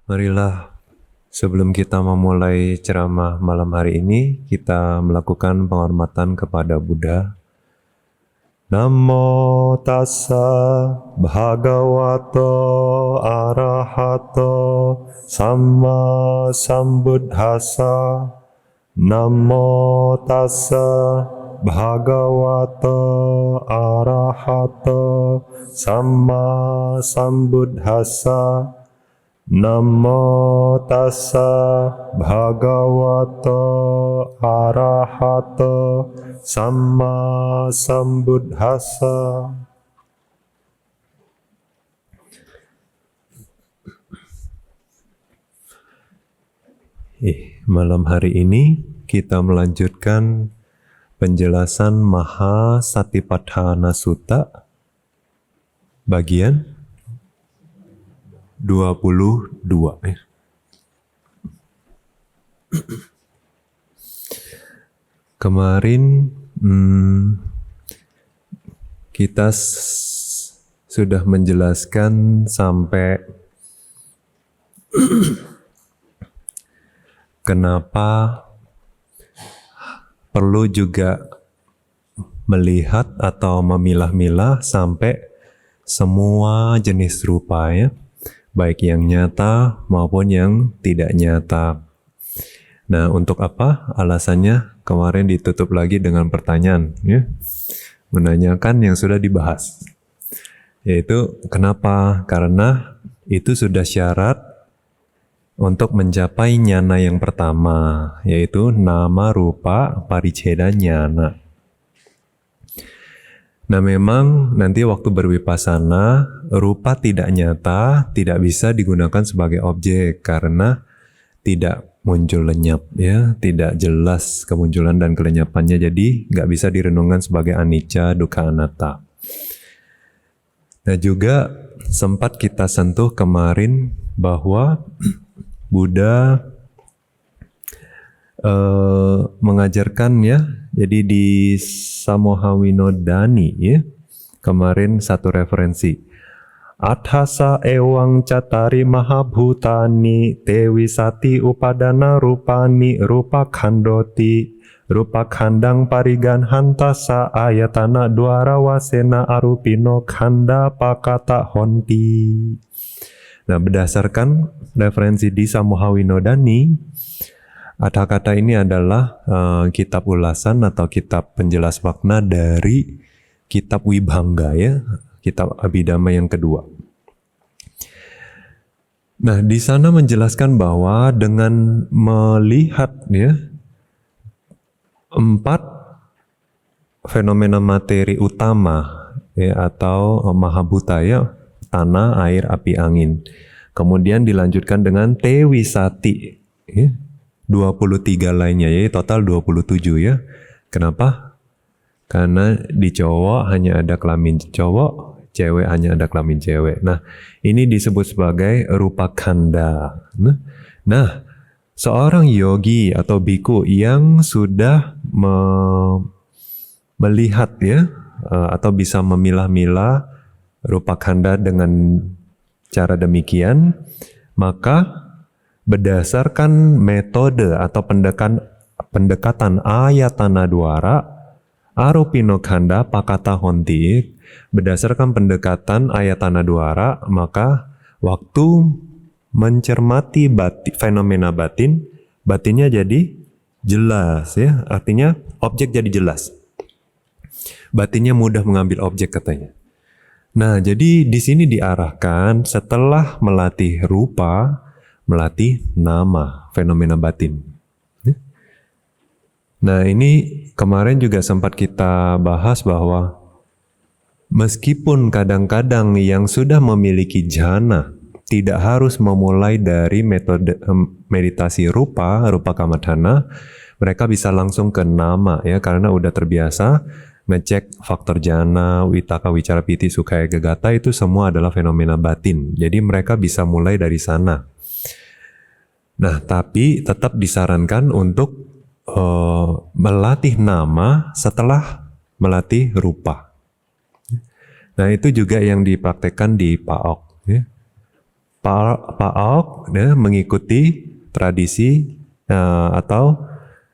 Marilah sebelum kita memulai ceramah malam hari ini, kita melakukan penghormatan kepada Buddha. Namo tassa bhagavato arahato samma sambuddhassa. Namo tassa bhagavato arahato samma sambuddhassa. Namo tassa bhagavato arahato samma sambuddhassa. Malam hari ini kita melanjutkan penjelasan Maha Satipatthana Sutta bagian 22. Kemarin kita sudah menjelaskan sampai kenapa perlu juga melihat atau memilah-milah sampai semua jenis rupa, ya, baik yang nyata maupun yang tidak nyata. Nah, untuk apa? Alasannya kemarin ditutup lagi dengan pertanyaan, ya, menanyakan yang sudah dibahas, yaitu kenapa? Karena itu sudah syarat untuk mencapai nyana yang pertama, yaitu nama rupa pariceda nyana. Nah, memang nanti waktu berwipasana, rupa tidak nyata tidak bisa digunakan sebagai objek karena tidak muncul lenyap, ya, tidak jelas kemunculan dan kelenyapannya, jadi nggak bisa direnungkan sebagai anicca, dukkha, anatta. Nah, juga sempat kita sentuh kemarin bahwa Buddha mengajarkan, ya, jadi di Samohawinodani, ya, kemarin satu referensi. Athasa ewang catari mahabhutani tewi sati upadana rupani rupa khandoti rupa khandang parigan hantasa ayatana dwara wasena arupino khanda pakata honti. Nah, berdasarkan referensi di Samohawinodani, kata-kata ini adalah kitab ulasan atau kitab penjelas makna dari kitab Wibhanga, ya, kitab Abhidhamma yang kedua. Nah, di sana menjelaskan bahwa dengan melihat, ya, 4 fenomena materi utama, ya, atau mahabhuta, ya, tanah, air, api, angin. Kemudian dilanjutkan dengan tewisati, ya, 23 lainnya, ya, total 27, ya. Kenapa? Karena di cowok hanya ada kelamin cowok, cewek hanya ada kelamin cewek. Nah, ini disebut sebagai rupa khanda. Nah, seorang yogi atau biku yang sudah melihat, ya, atau bisa memilah-milah rupa khanda dengan cara demikian, maka berdasarkan metode atau pendekatan ayatana dwara arupino khanda pakata honti, berdasarkan pendekatan ayatana dwara, maka waktu mencermati fenomena batin, batinnya jadi jelas, ya, artinya objek jadi jelas. Batinnya mudah mengambil objek, katanya. Nah, jadi di sini diarahkan setelah melatih rupa, melatih nama, fenomena batin. Nah, ini kemarin juga sempat kita bahas bahwa meskipun kadang-kadang yang sudah memiliki jhana tidak harus memulai dari metode meditasi rupa kammadhana, mereka bisa langsung ke nama, ya, karena udah terbiasa ngecek faktor jhana, vitaka, wicara, piti, sukha, egagata, itu semua adalah fenomena batin. Jadi mereka bisa mulai dari sana. Nah, tapi tetap disarankan untuk melatih nama setelah melatih rupa. Nah, itu juga yang dipraktekkan di PAOK, ya. Paok ya, mengikuti tradisi atau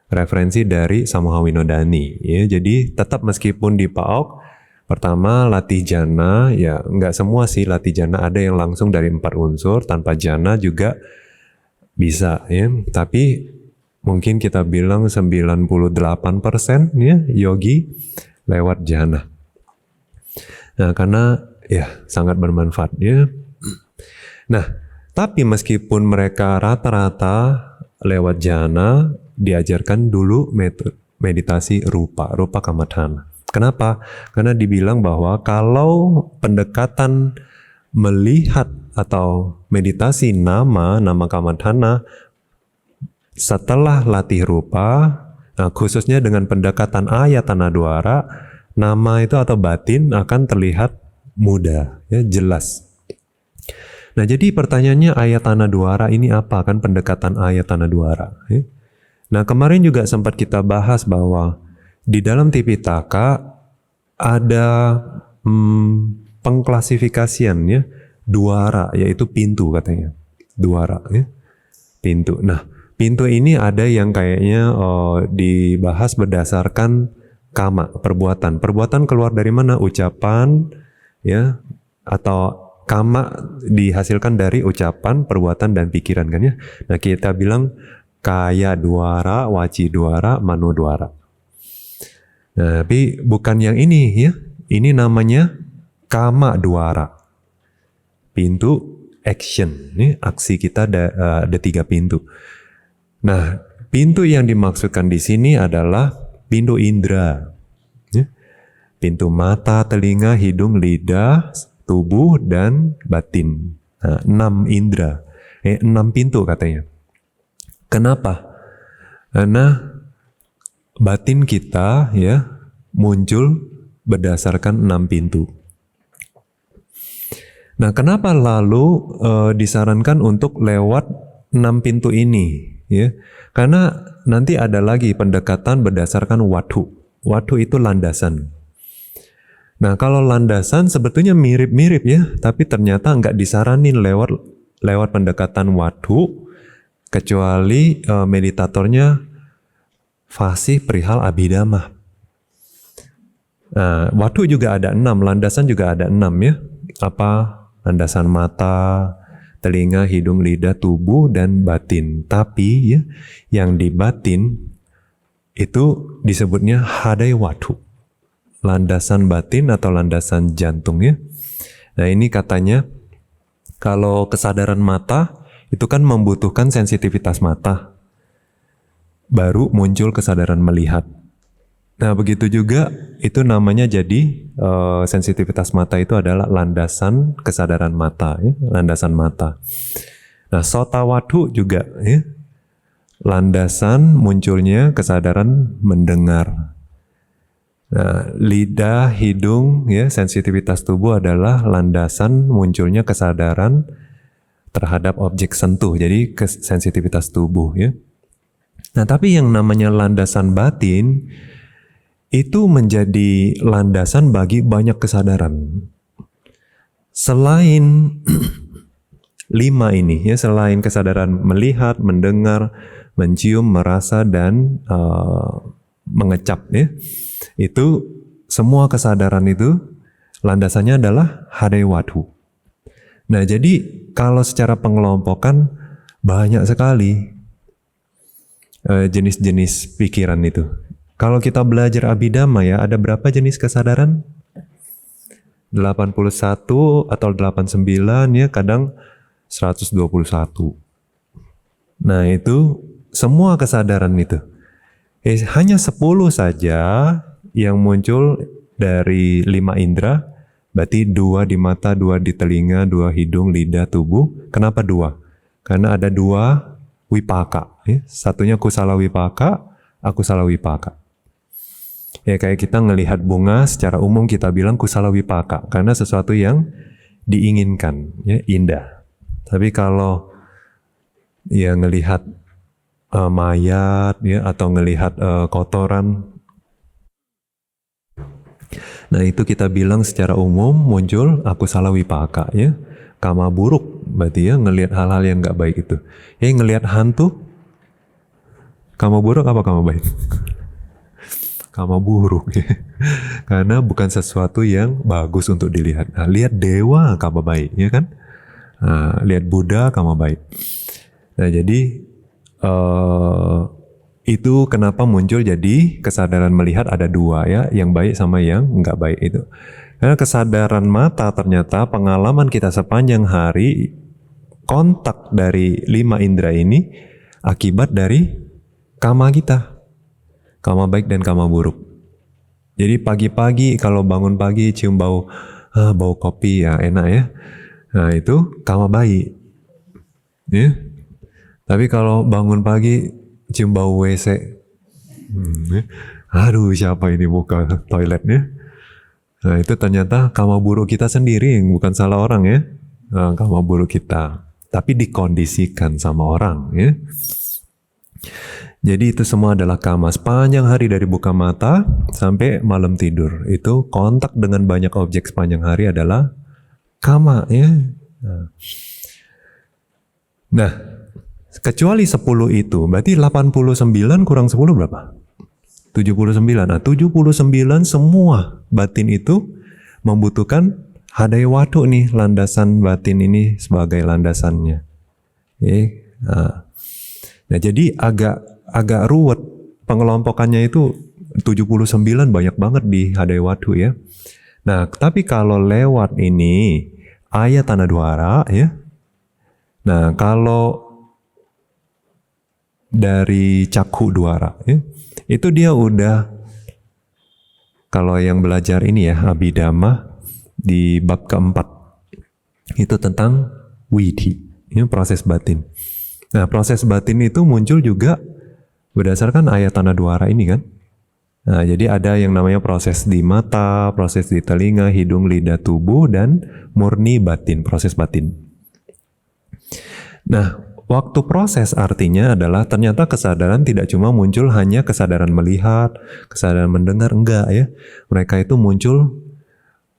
referensi dari Samoha Winodani ya. Jadi tetap meskipun di Paok pertama latih jana ya, nggak semua sih latih jana, ada yang langsung dari 4 unsur tanpa jana juga bisa ya. Tapi mungkin kita bilang 98% ya yogi lewat jana. Nah, karena ya sangat bermanfaat ya. Nah, tapi meskipun mereka rata-rata lewat jana, diajarkan dulu metode meditasi rupa kamathana. Kenapa? Karena dibilang bahwa kalau pendekatan melihat atau meditasi nama kamathana setelah latih rupa, nah khususnya dengan pendekatan ayatana dwara, nama itu atau batin akan terlihat mudah, ya jelas. Nah, jadi pertanyaannya ayatana dwara ini apa? Kan pendekatan ayatana dwara. Ya. Nah, kemarin juga sempat kita bahas bahwa di dalam Tipitaka ada pengklasifikasian ya, dwara, yaitu pintu katanya. Dwara, ya, pintu. Nah, pintu ini ada yang kayaknya dibahas berdasarkan kama, perbuatan. Perbuatan keluar dari mana? Ucapan, ya, atau kama dihasilkan dari ucapan, perbuatan, dan pikiran kan ya. Nah, kita bilang kaya dwara, waci dwara, mano dwara. Nah, tapi bukan yang ini ya. Ini namanya kama dwara. Pintu action. Ini aksi kita ada 3 pintu. Nah, pintu yang dimaksudkan di sini adalah pintu indera. Ya. Pintu mata, telinga, hidung, lidah, tubuh, dan batin. Nah, 6 indera. 6 pintu katanya. Kenapa? Karena batin kita ya muncul berdasarkan 6 pintu. Nah, kenapa lalu disarankan untuk lewat 6 pintu ini? Ya, karena nanti ada lagi pendekatan berdasarkan watu. Watu itu landasan. Nah, kalau landasan sebetulnya mirip-mirip ya, tapi ternyata nggak disaranin lewat pendekatan watu, kecuali meditatornya fasih perihal abhidhamma. Nah, watu juga ada 6, landasan juga ada 6 ya. Apa? Landasan mata, telinga, hidung, lidah, tubuh, dan batin. Tapi ya, yang di batin itu disebutnya hadai watu. Landasan batin atau landasan jantung ya. Nah, ini katanya kalau kesadaran mata itu kan membutuhkan sensitivitas mata. Baru muncul kesadaran melihat. Nah, begitu juga itu namanya jadi sensitivitas mata itu adalah landasan kesadaran mata ya, landasan mata. Nah, sota watu juga ya. Landasan munculnya kesadaran mendengar. Nah, lidah, hidung, ya, sensitivitas tubuh adalah landasan munculnya kesadaran terhadap objek sentuh. Jadi sensitivitas tubuh, ya. Nah, tapi yang namanya landasan batin itu menjadi landasan bagi banyak kesadaran. Selain 5 ini, ya, selain kesadaran melihat, mendengar, mencium, merasa, dan mengecap, ya. Itu semua kesadaran itu landasannya adalah hadai watu. Nah, jadi kalau secara pengelompokan banyak sekali jenis-jenis pikiran itu. Kalau kita belajar abhidhamma ya, ada berapa jenis kesadaran? 81 atau 89 ya, kadang 121. Nah, itu semua kesadaran itu. Hanya 10 saja yang muncul dari 5 indera, berarti 2 di mata, 2 di telinga, 2 hidung, lidah, tubuh. Kenapa 2? Karena ada 2 wipaka. Ya. Satunya kusala wipaka, akusala wipaka. Ya, kayak kita ngelihat bunga secara umum kita bilang kusala wipaka, karena sesuatu yang diinginkan, ya, indah. Tapi kalau ya ngelihat mayat ya, atau ngelihat kotoran, nah itu kita bilang secara umum muncul akusala wipaka ya, kama buruk berarti ya ngelihat hal-hal yang nggak baik itu. Ngelihat hantu, kamu buruk apa kamu baik? Kamu buruk ya. Karena bukan sesuatu yang bagus untuk dilihat. Nah, lihat dewa kamu baik, ya kan? Nah, lihat Buddha kamu baik. Nah, jadi itu kenapa muncul jadi kesadaran melihat ada dua ya, yang baik sama yang nggak baik itu. Karena kesadaran mata ternyata pengalaman kita sepanjang hari, kontak dari 5 indera ini akibat dari kama kita. Kama baik dan kama buruk. Jadi pagi-pagi kalau bangun pagi cium bau kopi ya enak ya. Nah itu kama baik. Ya. Tapi kalau bangun pagi cium bau WC. Aduh siapa ini buka toiletnya. Nah itu ternyata kama buruk kita sendiri, bukan salah orang ya. Nah, kama buruk kita. Tapi dikondisikan sama orang ya. Jadi itu semua adalah kama. Sepanjang hari dari buka mata sampai malam tidur. Itu kontak dengan banyak objek sepanjang hari adalah kama ya. Nah, kecuali 10 itu, berarti 89 kurang 10 berapa? 79. Nah, 79 semua batin itu membutuhkan hadaya watu nih, landasan batin ini sebagai landasannya. Nah, jadi agak ruwet pengelompokannya itu 79 banyak banget di hadaya watu ya. Nah, tapi kalau lewat ini ayat tanah dwara ya. Nah, kalau dari cakhu dwara ya, itu dia udah, kalau yang belajar ini ya Abhidhamma di bab keempat itu tentang widhi ya, proses batin. Nah proses batin itu muncul juga berdasarkan ayat tanah dwara ini kan. Nah jadi ada yang namanya proses di mata, proses di telinga, hidung, lidah, tubuh, dan murni batin, proses batin. Nah waktu proses artinya adalah ternyata kesadaran tidak cuma muncul hanya kesadaran melihat, kesadaran mendengar, enggak ya. Mereka itu muncul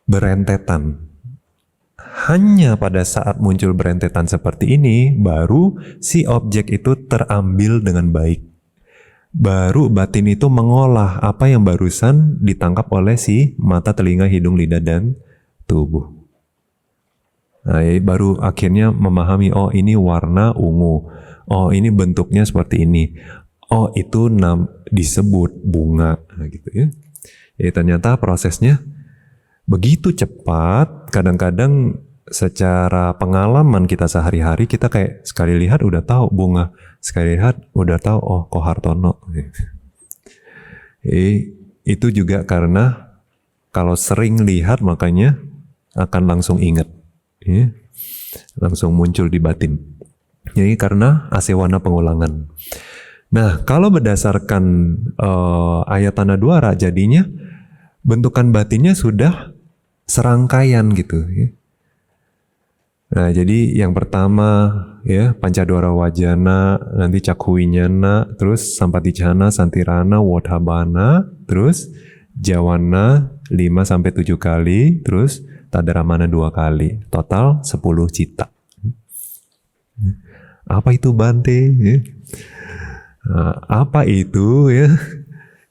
berentetan. Hanya pada saat muncul berentetan seperti ini, baru si objek itu terambil dengan baik. Baru batin itu mengolah apa yang barusan ditangkap oleh si mata, telinga, hidung, lidah, dan tubuh. Nah, baru akhirnya memahami, oh ini warna ungu, oh ini bentuknya seperti ini, oh itu disebut bunga, nah, gitu ya. Jadi ternyata prosesnya begitu cepat, kadang-kadang secara pengalaman kita sehari-hari kita kayak sekali lihat udah tahu bunga, sekali lihat udah tahu oh Kohartono. Itu juga karena kalau sering lihat makanya akan langsung ingat. Ya, langsung muncul di batin. Jadi karena asewana pengulangan. Nah, kalau berdasarkan ayat tanah dwara jadinya bentukan batinnya sudah serangkaian gitu. Ya. Nah, jadi yang pertama ya pancadwara wajana, nanti cakhuwinyana, terus sampaticana, santirana, wodhabana, terus jawana 5-7 kali, terus tadaramana 2 kali, total 10 cita. Apa itu Bante? Ya. Nah, apa itu ya?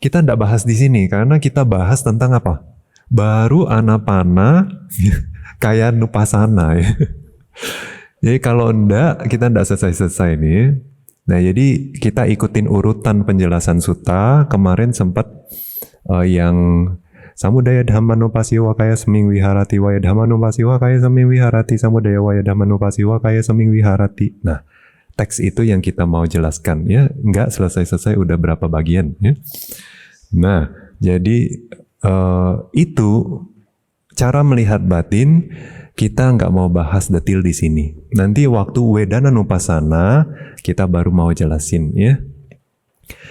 Kita tidak bahas di sini karena kita bahas tentang apa? Baru anapana kaya nupasana ya. Jadi kalau enggak, kita enggak selesai-selesai nih. Nah jadi kita ikutin urutan penjelasan sutta. Kemarin sempat yang samudaya dhammanupasiwa kaya seming wiharati waya dhammanupasiwa kaya seming wiharati samudaya waya dhammanupasiwa kaya seming wiharati. Nah teks itu yang kita mau jelaskan ya. Enggak selesai-selesai udah berapa bagian ya. Nah jadi itu cara melihat batin. Kita nggak mau bahas detail di sini. Nanti waktu Wedana Nupasana kita baru mau jelasin ya.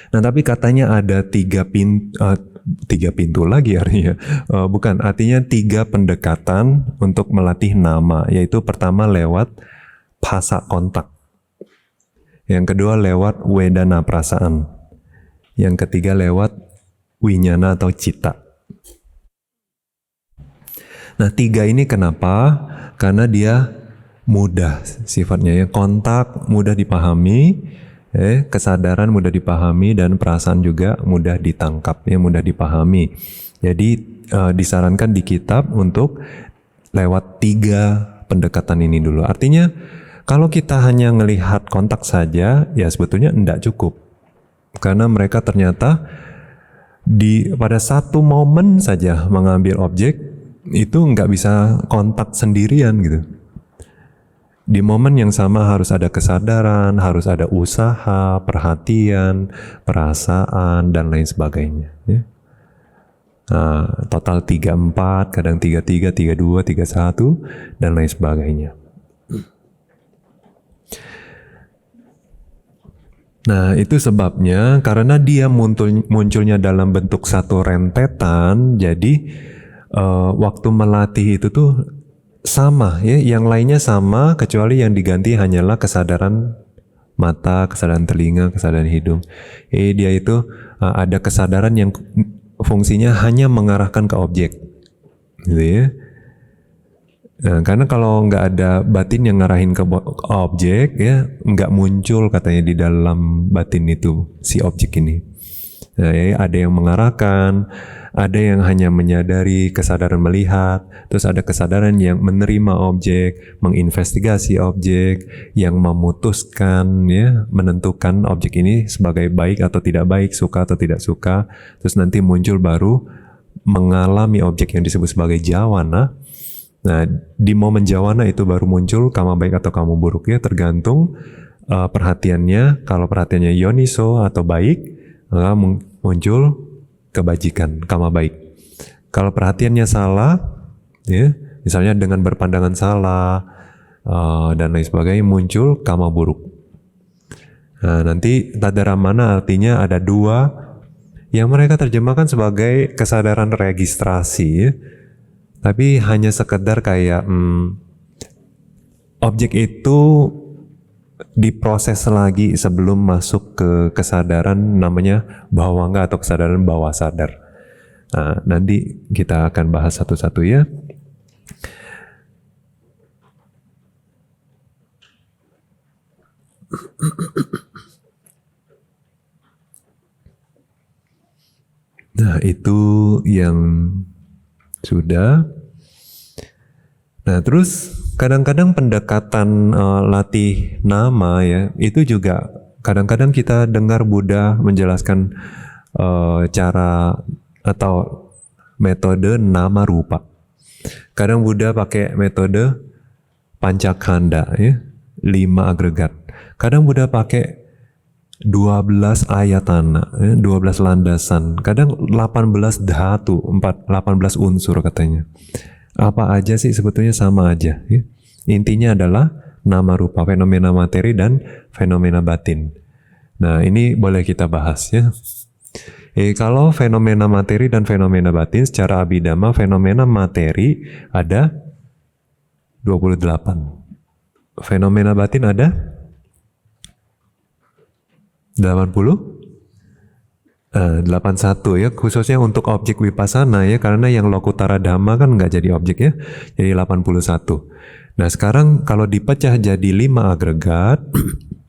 Nah tapi katanya ada 3 pintu lagi artinya. Bukan, artinya 3 pendekatan untuk melatih nama. Yaitu pertama lewat phasa kontak. Yang kedua lewat Wedana perasaan. Yang ketiga lewat winyana atau cita. Nah 3 ini kenapa? Karena dia mudah sifatnya ya, kontak mudah dipahami, kesadaran mudah dipahami, dan perasaan juga mudah ditangkap ya, mudah dipahami. Jadi disarankan di kitab untuk lewat 3 pendekatan ini dulu. Artinya kalau kita hanya melihat kontak saja ya sebetulnya tidak cukup, karena mereka ternyata pada satu momen saja mengambil objek itu nggak bisa kontak sendirian gitu. Di momen yang sama harus ada kesadaran, harus ada usaha, perhatian, perasaan, dan lain sebagainya. Ya. Nah, total 3-4, kadang 3-3, 3-2, 3-1, dan lain sebagainya. Nah, itu sebabnya karena dia munculnya dalam bentuk satu rentetan, jadi waktu melatih itu tuh sama ya, yang lainnya sama kecuali yang diganti hanyalah kesadaran mata, kesadaran telinga, kesadaran hidung. Dia itu ada kesadaran yang fungsinya hanya mengarahkan ke objek, gitu ya. Nah, karena kalau nggak ada batin yang ngarahin ke objek ya, nggak muncul katanya di dalam batin itu si objek ini. Nah, ya, ada yang mengarahkan, ada yang hanya menyadari, kesadaran melihat, terus ada kesadaran yang menerima objek, menginvestigasi objek, yang memutuskan ya, menentukan objek ini sebagai baik atau tidak baik, suka atau tidak suka, terus nanti muncul baru mengalami objek yang disebut sebagai jawana. Nah, di momen jawana itu baru muncul kama baik atau kama buruk ya, tergantung perhatiannya. Kalau perhatiannya yoniso atau baik, maka muncul kebajikan, kama baik. Kalau perhatiannya salah, ya, misalnya dengan berpandangan salah dan lain sebagainya, muncul kama buruk. Nah, nanti tadaramana artinya ada 2 yang mereka terjemahkan sebagai kesadaran registrasi, ya. Tapi hanya sekedar kayak objek itu diproses lagi sebelum masuk ke kesadaran namanya bawangga atau kesadaran bawah sadar. Nah, nanti kita akan bahas satu-satu ya. Nah, itu yang sudah. Nah, terus kadang-kadang pendekatan latih nama ya, itu juga kadang-kadang kita dengar Buddha menjelaskan cara atau metode nama rupa. Kadang Buddha pakai metode pancakanda ya, 5 agregat. Kadang Buddha pakai 12 ayatana, ya, 12 landasan. Kadang 18 dhatu, 18 unsur katanya. Apa aja sih sebetulnya sama aja ya. Intinya adalah nama rupa, fenomena materi dan fenomena batin. Nah, ini boleh kita bahas ya. Kalau fenomena materi dan fenomena batin secara abhidhamma, fenomena materi ada 28. Fenomena batin ada 80? 81 ya, khususnya untuk objek vipassana ya, karena yang lokutara dhamma kan nggak jadi objek ya, jadi 81. Nah, sekarang kalau dipecah jadi 5 agregat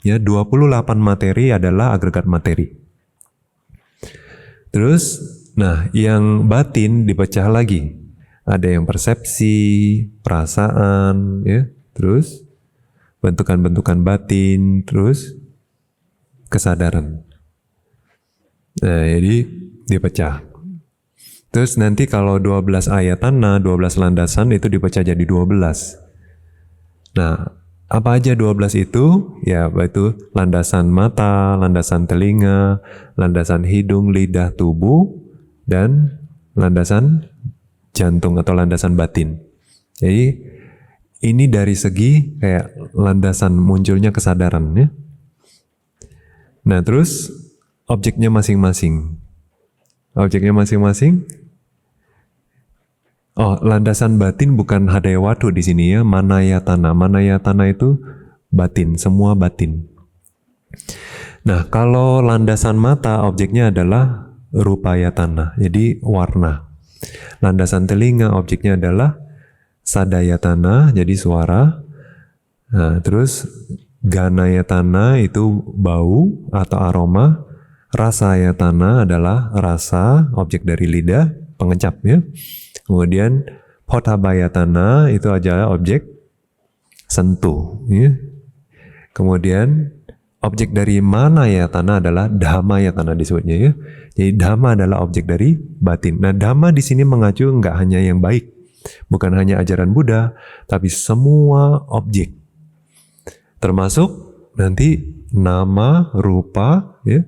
ya, 28 materi adalah agregat materi. Terus, nah yang batin dipecah lagi. Ada yang persepsi, perasaan ya, terus bentukan-bentukan batin, terus kesadaran. Nah, jadi dipecah. Terus nanti kalau 12 ayatana, 12 landasan itu dipecah jadi 12. Nah, apa aja 12 itu? Ya, yaitu landasan mata, landasan telinga, landasan hidung, lidah, tubuh, dan landasan jantung atau landasan batin. Jadi, ini dari segi kayak landasan munculnya kesadaran ya. Nah, terus objeknya masing-masing. Objeknya masing-masing. Oh, landasan batin bukan hadayawatu di sini ya, manayatana. Manayatana itu batin, semua batin. Nah, kalau landasan mata objeknya adalah rupayatana, jadi warna. Landasan telinga objeknya adalah sadayatana, jadi suara. Nah, terus ganayatana itu bau atau aroma. Rasayatana adalah rasa, objek dari lidah, pengecap ya. Kemudian pothabayatana itu adalah objek sentuh ya. Kemudian objek dari manayatana adalah dhammayatana disebutnya ya. Jadi dhamma adalah objek dari batin. Nah, dhamma di sini mengacu nggak hanya yang baik, bukan hanya ajaran Buddha, tapi semua objek. Termasuk nanti nama, rupa ya,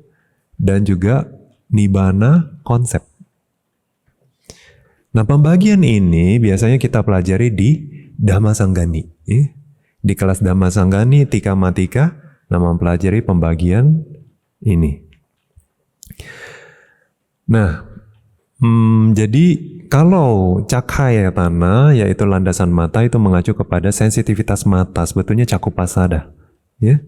dan juga nibbana, konsep. Nah, pembagian ini biasanya kita pelajari di Dhammasanggani ya. Di kelas Dhammasanggani Tika Matika, nah mempelajari pembagian ini. Nah, jadi kalau cakhayatana yaitu landasan mata itu mengacu kepada sensitivitas mata, sebetulnya cakupasada, ya.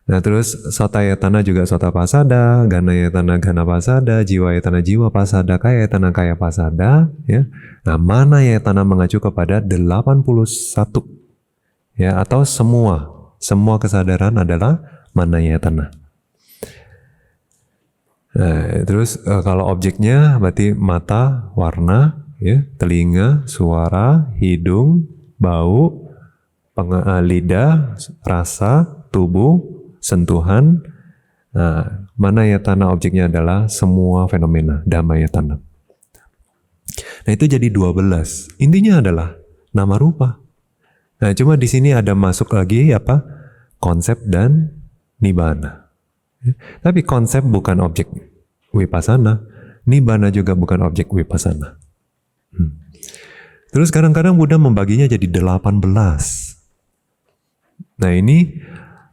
Nah, terus sotayatana juga sotapasada, ganayatana ganapasada, jiwayatana jiwapasada, kayatana kayapasada, ya. Nah, manayatana mengacu kepada 81, ya, atau semua kesadaran adalah manayatana. Nah, terus kalau objeknya berarti mata, warna, ya, telinga, suara, hidung, bau, lidah, rasa, tubuh, sentuhan. Nah, manayatana objeknya adalah semua fenomena, dhammayatana. Nah, itu jadi 12. Intinya adalah nama rupa. Nah, cuma di sini ada masuk lagi apa? Konsep dan nibbana. Tapi konsep bukan objek vipassana, nibbana juga bukan objek vipassana. Terus kadang-kadang Buddha membaginya jadi 18. Nah, ini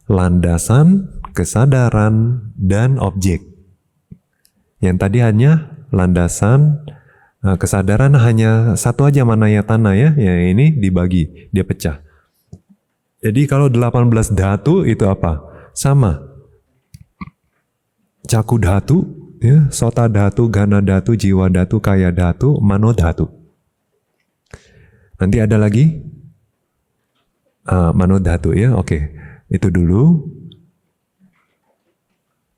landasan, kesadaran, dan objek. Yang tadi hanya landasan, kesadaran hanya satu aja manayatana ya. Yang ini dibagi, dia pecah. Jadi kalau 18 dhatu itu apa? Sama. Caku dhatu, ya, sota dhatu, gana dhatu, jiwa dhatu, kaya dhatu, mano dhatu. Nanti ada lagi mano dhatu ya, oke. Itu dulu.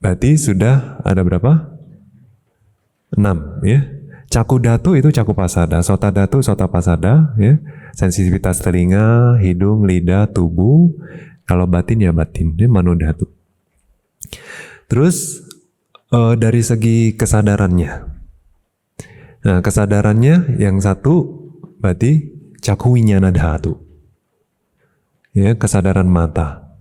Berarti sudah ada berapa? 6 ya. Caku dhatu itu caku pasada, sota dhatu, sota pasada ya. Sensitivitas telinga, hidung, lidah, tubuh. Kalau batin ya batin, ya, mano dhatu. Terus dari segi kesadarannya. Nah, kesadarannya yang satu berarti caku winyana dhatu. Ya, kesadaran mata.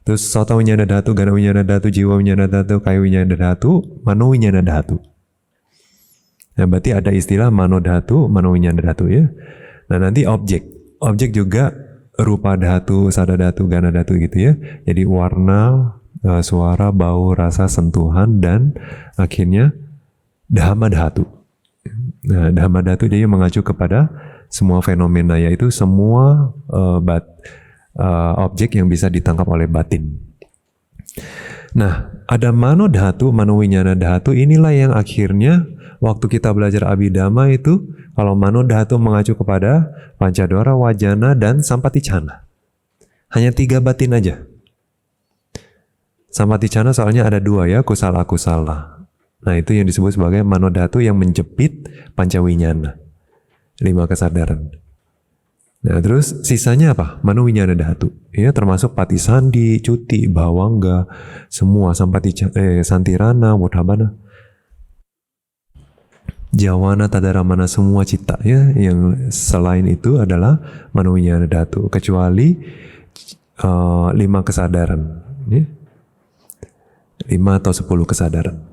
Terus sota winyana dhatu, gana winyana dhatu, jiwa winyana dhatu, kaya winyana dhatu, mano winyana dhatu. Nah, berarti ada istilah mano dhatu, mano winyana dhatu ya. Nah, nanti objek. Objek juga rupa dhatu, sada dhatu, gana dhatu gitu ya. Jadi warna, suara, bau, rasa, sentuhan, dan akhirnya dhamma dhatu. Nah, dhamma dhatu dia mengacu kepada semua fenomena, yaitu semua objek yang bisa ditangkap oleh batin. Nah, ada mano dhatu, mano winyana dhatu, inilah yang akhirnya waktu kita belajar Abhidhamma itu, kalau mano dhatu mengacu kepada pancadhara, wajana, dan sampaticana. Hanya 3 batin aja. Sampaticana soalnya ada 2 ya, kusala-kusala. Nah, itu yang disebut sebagai mano dhatu yang menjepit pancawinyana. 5 kesadaran. Nah, terus sisanya apa? Mano winyana dhatu. Ya, termasuk patisandi, cuti, bawangga, semua santirana, wodhabana, jawana, tadaramana, semua cita ya. Yang selain itu adalah mano winyana dhatu, kecuali 5 kesadaran. Ya. 5 atau 10 kesadaran.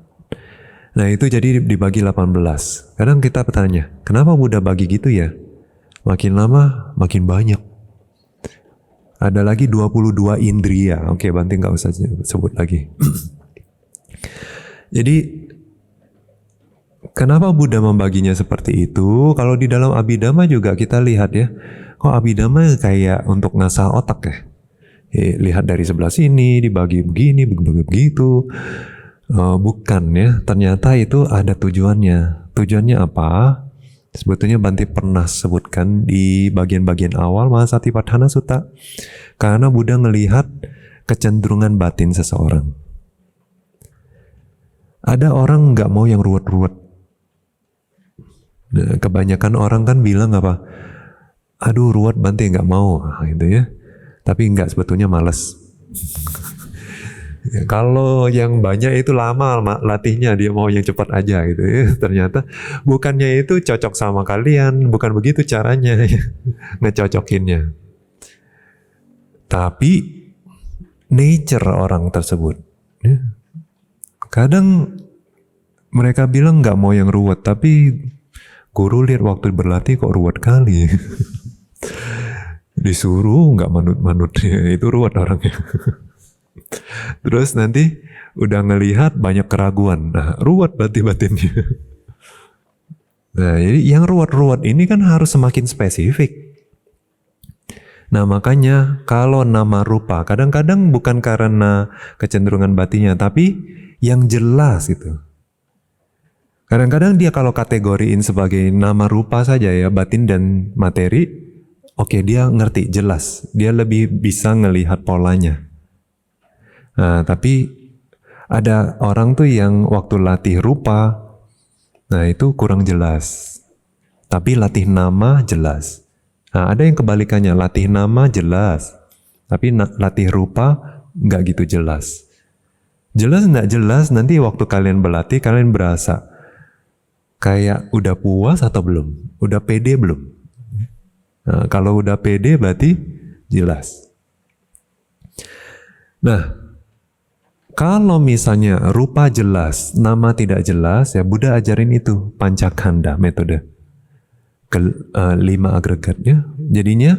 Nah, itu jadi dibagi 18. Kadang kita bertanya, kenapa Buddha bagi gitu ya? Makin lama makin banyak. Ada lagi 22 indriya. Oke, Banting nggak usah sebut lagi. Jadi kenapa Buddha membaginya seperti itu? Kalau di dalam Abhidhamma juga kita lihat ya, kok Abhidhamma kayak untuk ngasah otak ya? Lihat dari sebelah sini, dibagi begini, begitu. Bukan ya, ternyata itu ada tujuannya. Tujuannya apa? Sebetulnya Bante pernah sebutkan di bagian-bagian awal Mahasatipatthana Sutta. Karena Buddha ngelihat kecenderungan batin seseorang. Ada orang nggak mau yang ruwet-ruwet. Nah, kebanyakan orang kan bilang apa? Aduh ruwet Bante nggak mau, gitu ya. Tapi nggak, sebetulnya malas. Ya, kalau yang banyak itu lama latihnya, dia mau yang cepat aja gitu ya. Ternyata bukannya itu cocok sama kalian, bukan begitu caranya ngecocokinnya. Tapi nature orang tersebut. Ya. Kadang mereka bilang nggak mau yang ruwet, tapi guru lihat waktu berlatih kok ruwet kali. Disuruh nggak manut-manut, ya, itu ruwet orangnya. Terus nanti udah ngelihat banyak keraguan, nah ruwet batinnya. Nah jadi yang ruwet-ruwet ini kan harus semakin spesifik. Nah makanya kalau nama rupa kadang-kadang bukan karena kecenderungan batinnya, tapi yang jelas itu. Kadang-kadang dia kalau kategoriin sebagai nama rupa saja ya, batin dan materi, oke, dia ngerti jelas, dia lebih bisa ngelihat polanya. Nah, tapi ada orang tuh yang waktu latih rupa, nah itu kurang jelas. Tapi latih nama jelas. Nah, ada yang kebalikannya, latih nama jelas, tapi latih rupa nggak gitu jelas. Jelas nggak jelas, nanti waktu kalian berlatih, kalian berasa kayak udah puas atau belum? Udah pede belum? Nah, kalau udah pede berarti jelas. Nah, kalau misalnya rupa jelas, nama tidak jelas, ya Buddha ajarin itu, pancakanda metode. 5 agregatnya, jadinya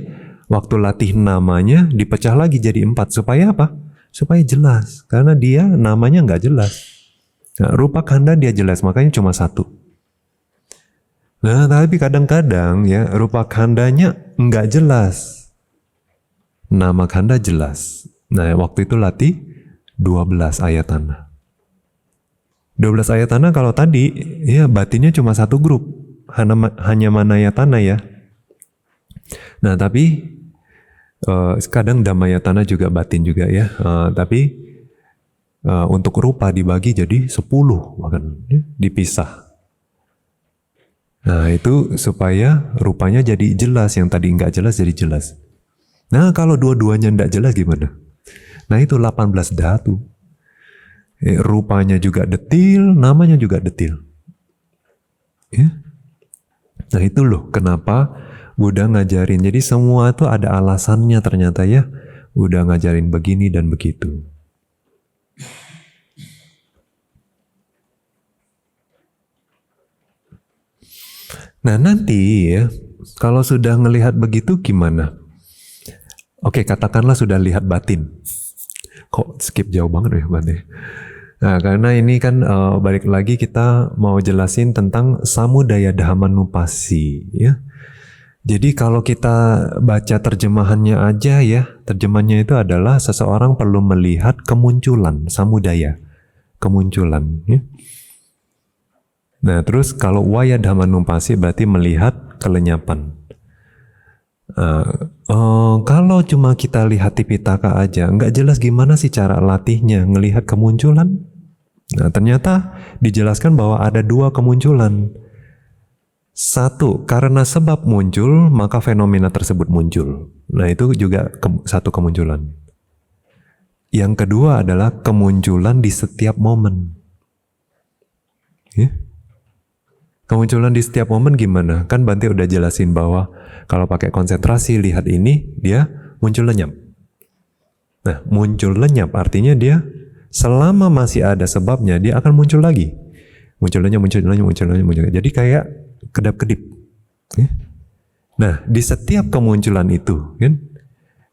waktu latih namanya dipecah lagi jadi 4, supaya apa? Supaya jelas, karena dia namanya nggak jelas. Nah, rupa kanda dia jelas, makanya cuma 1. Nah, tapi kadang-kadang ya rupa kandanya nggak jelas, nama kanda jelas. Nah, waktu itu latih 12 ayatana. 12 ayatana kalau tadi ya batinnya cuma 1 grup, hanya manayatana ya. Nah tapi kadang dhammayatana juga batin juga ya. Tapi untuk rupa dibagi jadi 10 bahkan dipisah. Nah itu supaya rupanya jadi jelas, yang tadi nggak jelas jadi jelas. Nah kalau dua-duanya nggak jelas gimana? Nah itu 18 dhatu. Rupanya juga detil, namanya juga detil. Ya. Nah itu loh kenapa Buddha ngajarin. Jadi semua itu ada alasannya ternyata ya. Udah ngajarin begini dan begitu. Nah nanti ya, kalau sudah ngelihat begitu gimana? Oke, katakanlah sudah lihat batin. Kok skip jauh banget ya batin? Nah, karena ini kan balik lagi kita mau jelasin tentang samudaya dhammanupassi ya. Jadi kalau kita baca terjemahannya aja ya, terjemahannya itu adalah seseorang perlu melihat kemunculan samudaya, kemunculan ya. Nah, terus kalau waya dhammanupassi berarti melihat kelenyapan. Kalau cuma kita lihat Tipitaka aja, nggak jelas gimana sih cara latihnya ngelihat kemunculan. Nah, ternyata dijelaskan bahwa ada 2 kemunculan. 1, karena sebab muncul, maka fenomena tersebut muncul. Nah, itu juga satu kemunculan. Yang kedua adalah kemunculan di setiap momen. Ya? Kemunculan di setiap momen gimana? Kan Bante udah jelasin bahwa kalau pakai konsentrasi lihat ini, dia muncul lenyap. Nah, muncul lenyap artinya dia selama masih ada sebabnya, dia akan muncul lagi. Muncul lenyap, muncul lenyap, muncul lenyap, muncul lenyap. Jadi kayak kedap-kedip. Nah, di setiap kemunculan itu, kan,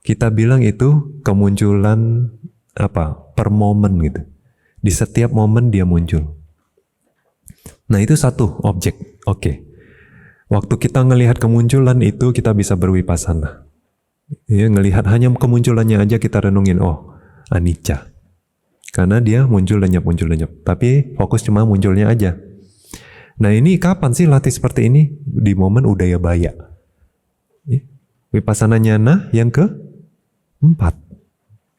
kita bilang itu kemunculan apa? Per momen gitu. Di setiap momen dia muncul. Nah, itu satu objek. Oke. Waktu kita ngelihat kemunculan itu kita bisa berwipasana. Ya, ngelihat hanya kemunculannya aja kita renungin, oh, anicca. Karena dia muncul lenyap, muncul lenyap. Tapi fokus cuma munculnya aja. Nah ini kapan sih latih seperti ini? Di momen Udayabaya. Vipassana Nyana yang ke-4.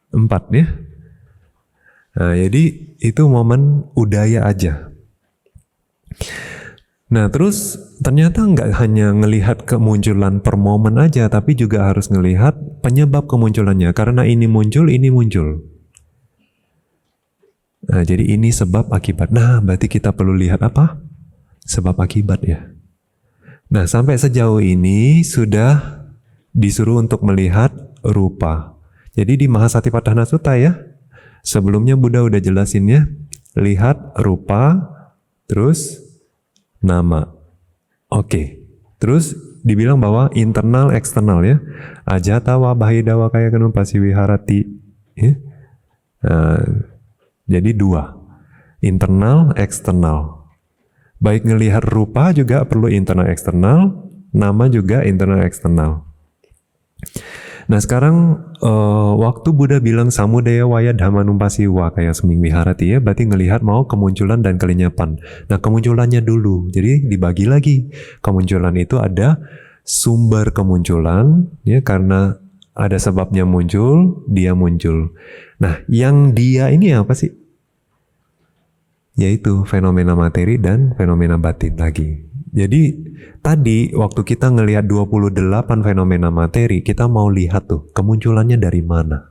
4 ya. Nah jadi itu momen udaya aja. Nah terus ternyata nggak hanya ngelihat kemunculan per momen aja, tapi juga harus ngelihat penyebab kemunculannya. Karena ini muncul, ini muncul. Nah jadi ini sebab akibat. Nah berarti kita perlu lihat apa? Sebab akibat ya. Nah sampai sejauh ini sudah disuruh untuk melihat rupa. Jadi di Mahasatipatthana Sutta ya, sebelumnya Buddha udah jelasin ya, lihat rupa, terus nama. Oke. Terus dibilang bahwa internal eksternal ya. Ajata wa bahidawa kaya kanu pasiwiharati. Ya. Jadi 2. Internal, eksternal. Baik ngelihat rupa juga perlu internal eksternal, nama juga internal eksternal. Nah sekarang waktu Buddha bilang samudaya waya dhammanumpasiwa kayak seming viharati ya, berarti ngelihat mau kemunculan dan kelenyapan. Nah kemunculannya dulu, jadi dibagi lagi. Kemunculan itu ada sumber kemunculan ya, karena ada sebabnya muncul, dia muncul. Nah yang dia ini apa sih? Yaitu fenomena materi dan fenomena batin lagi. Jadi tadi waktu kita ngelihat 28 fenomena materi, kita mau lihat tuh kemunculannya dari mana.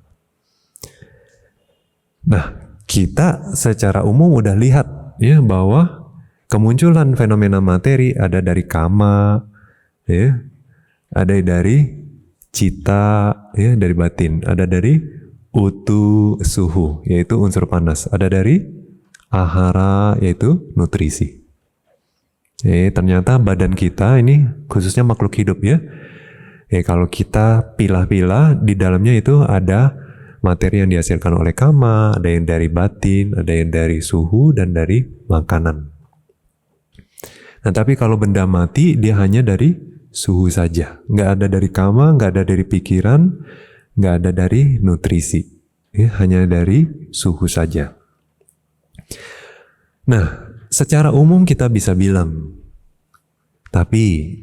Nah, kita secara umum udah lihat ya bahwa kemunculan fenomena materi ada dari kama, ya, ada dari cita, ya, dari batin, ada dari utu suhu, yaitu unsur panas, ada dari ahara, yaitu nutrisi. Ternyata badan kita ini khususnya makhluk hidup ya. Kalau kita pilah-pilah di dalamnya itu ada materi yang dihasilkan oleh kama, ada yang dari batin, ada yang dari suhu dan dari makanan. Nah tapi kalau benda mati dia hanya dari suhu saja, nggak ada dari kama, nggak ada dari pikiran, nggak ada dari nutrisi, ya, hanya dari suhu saja. Nah secara umum kita bisa bilang, tapi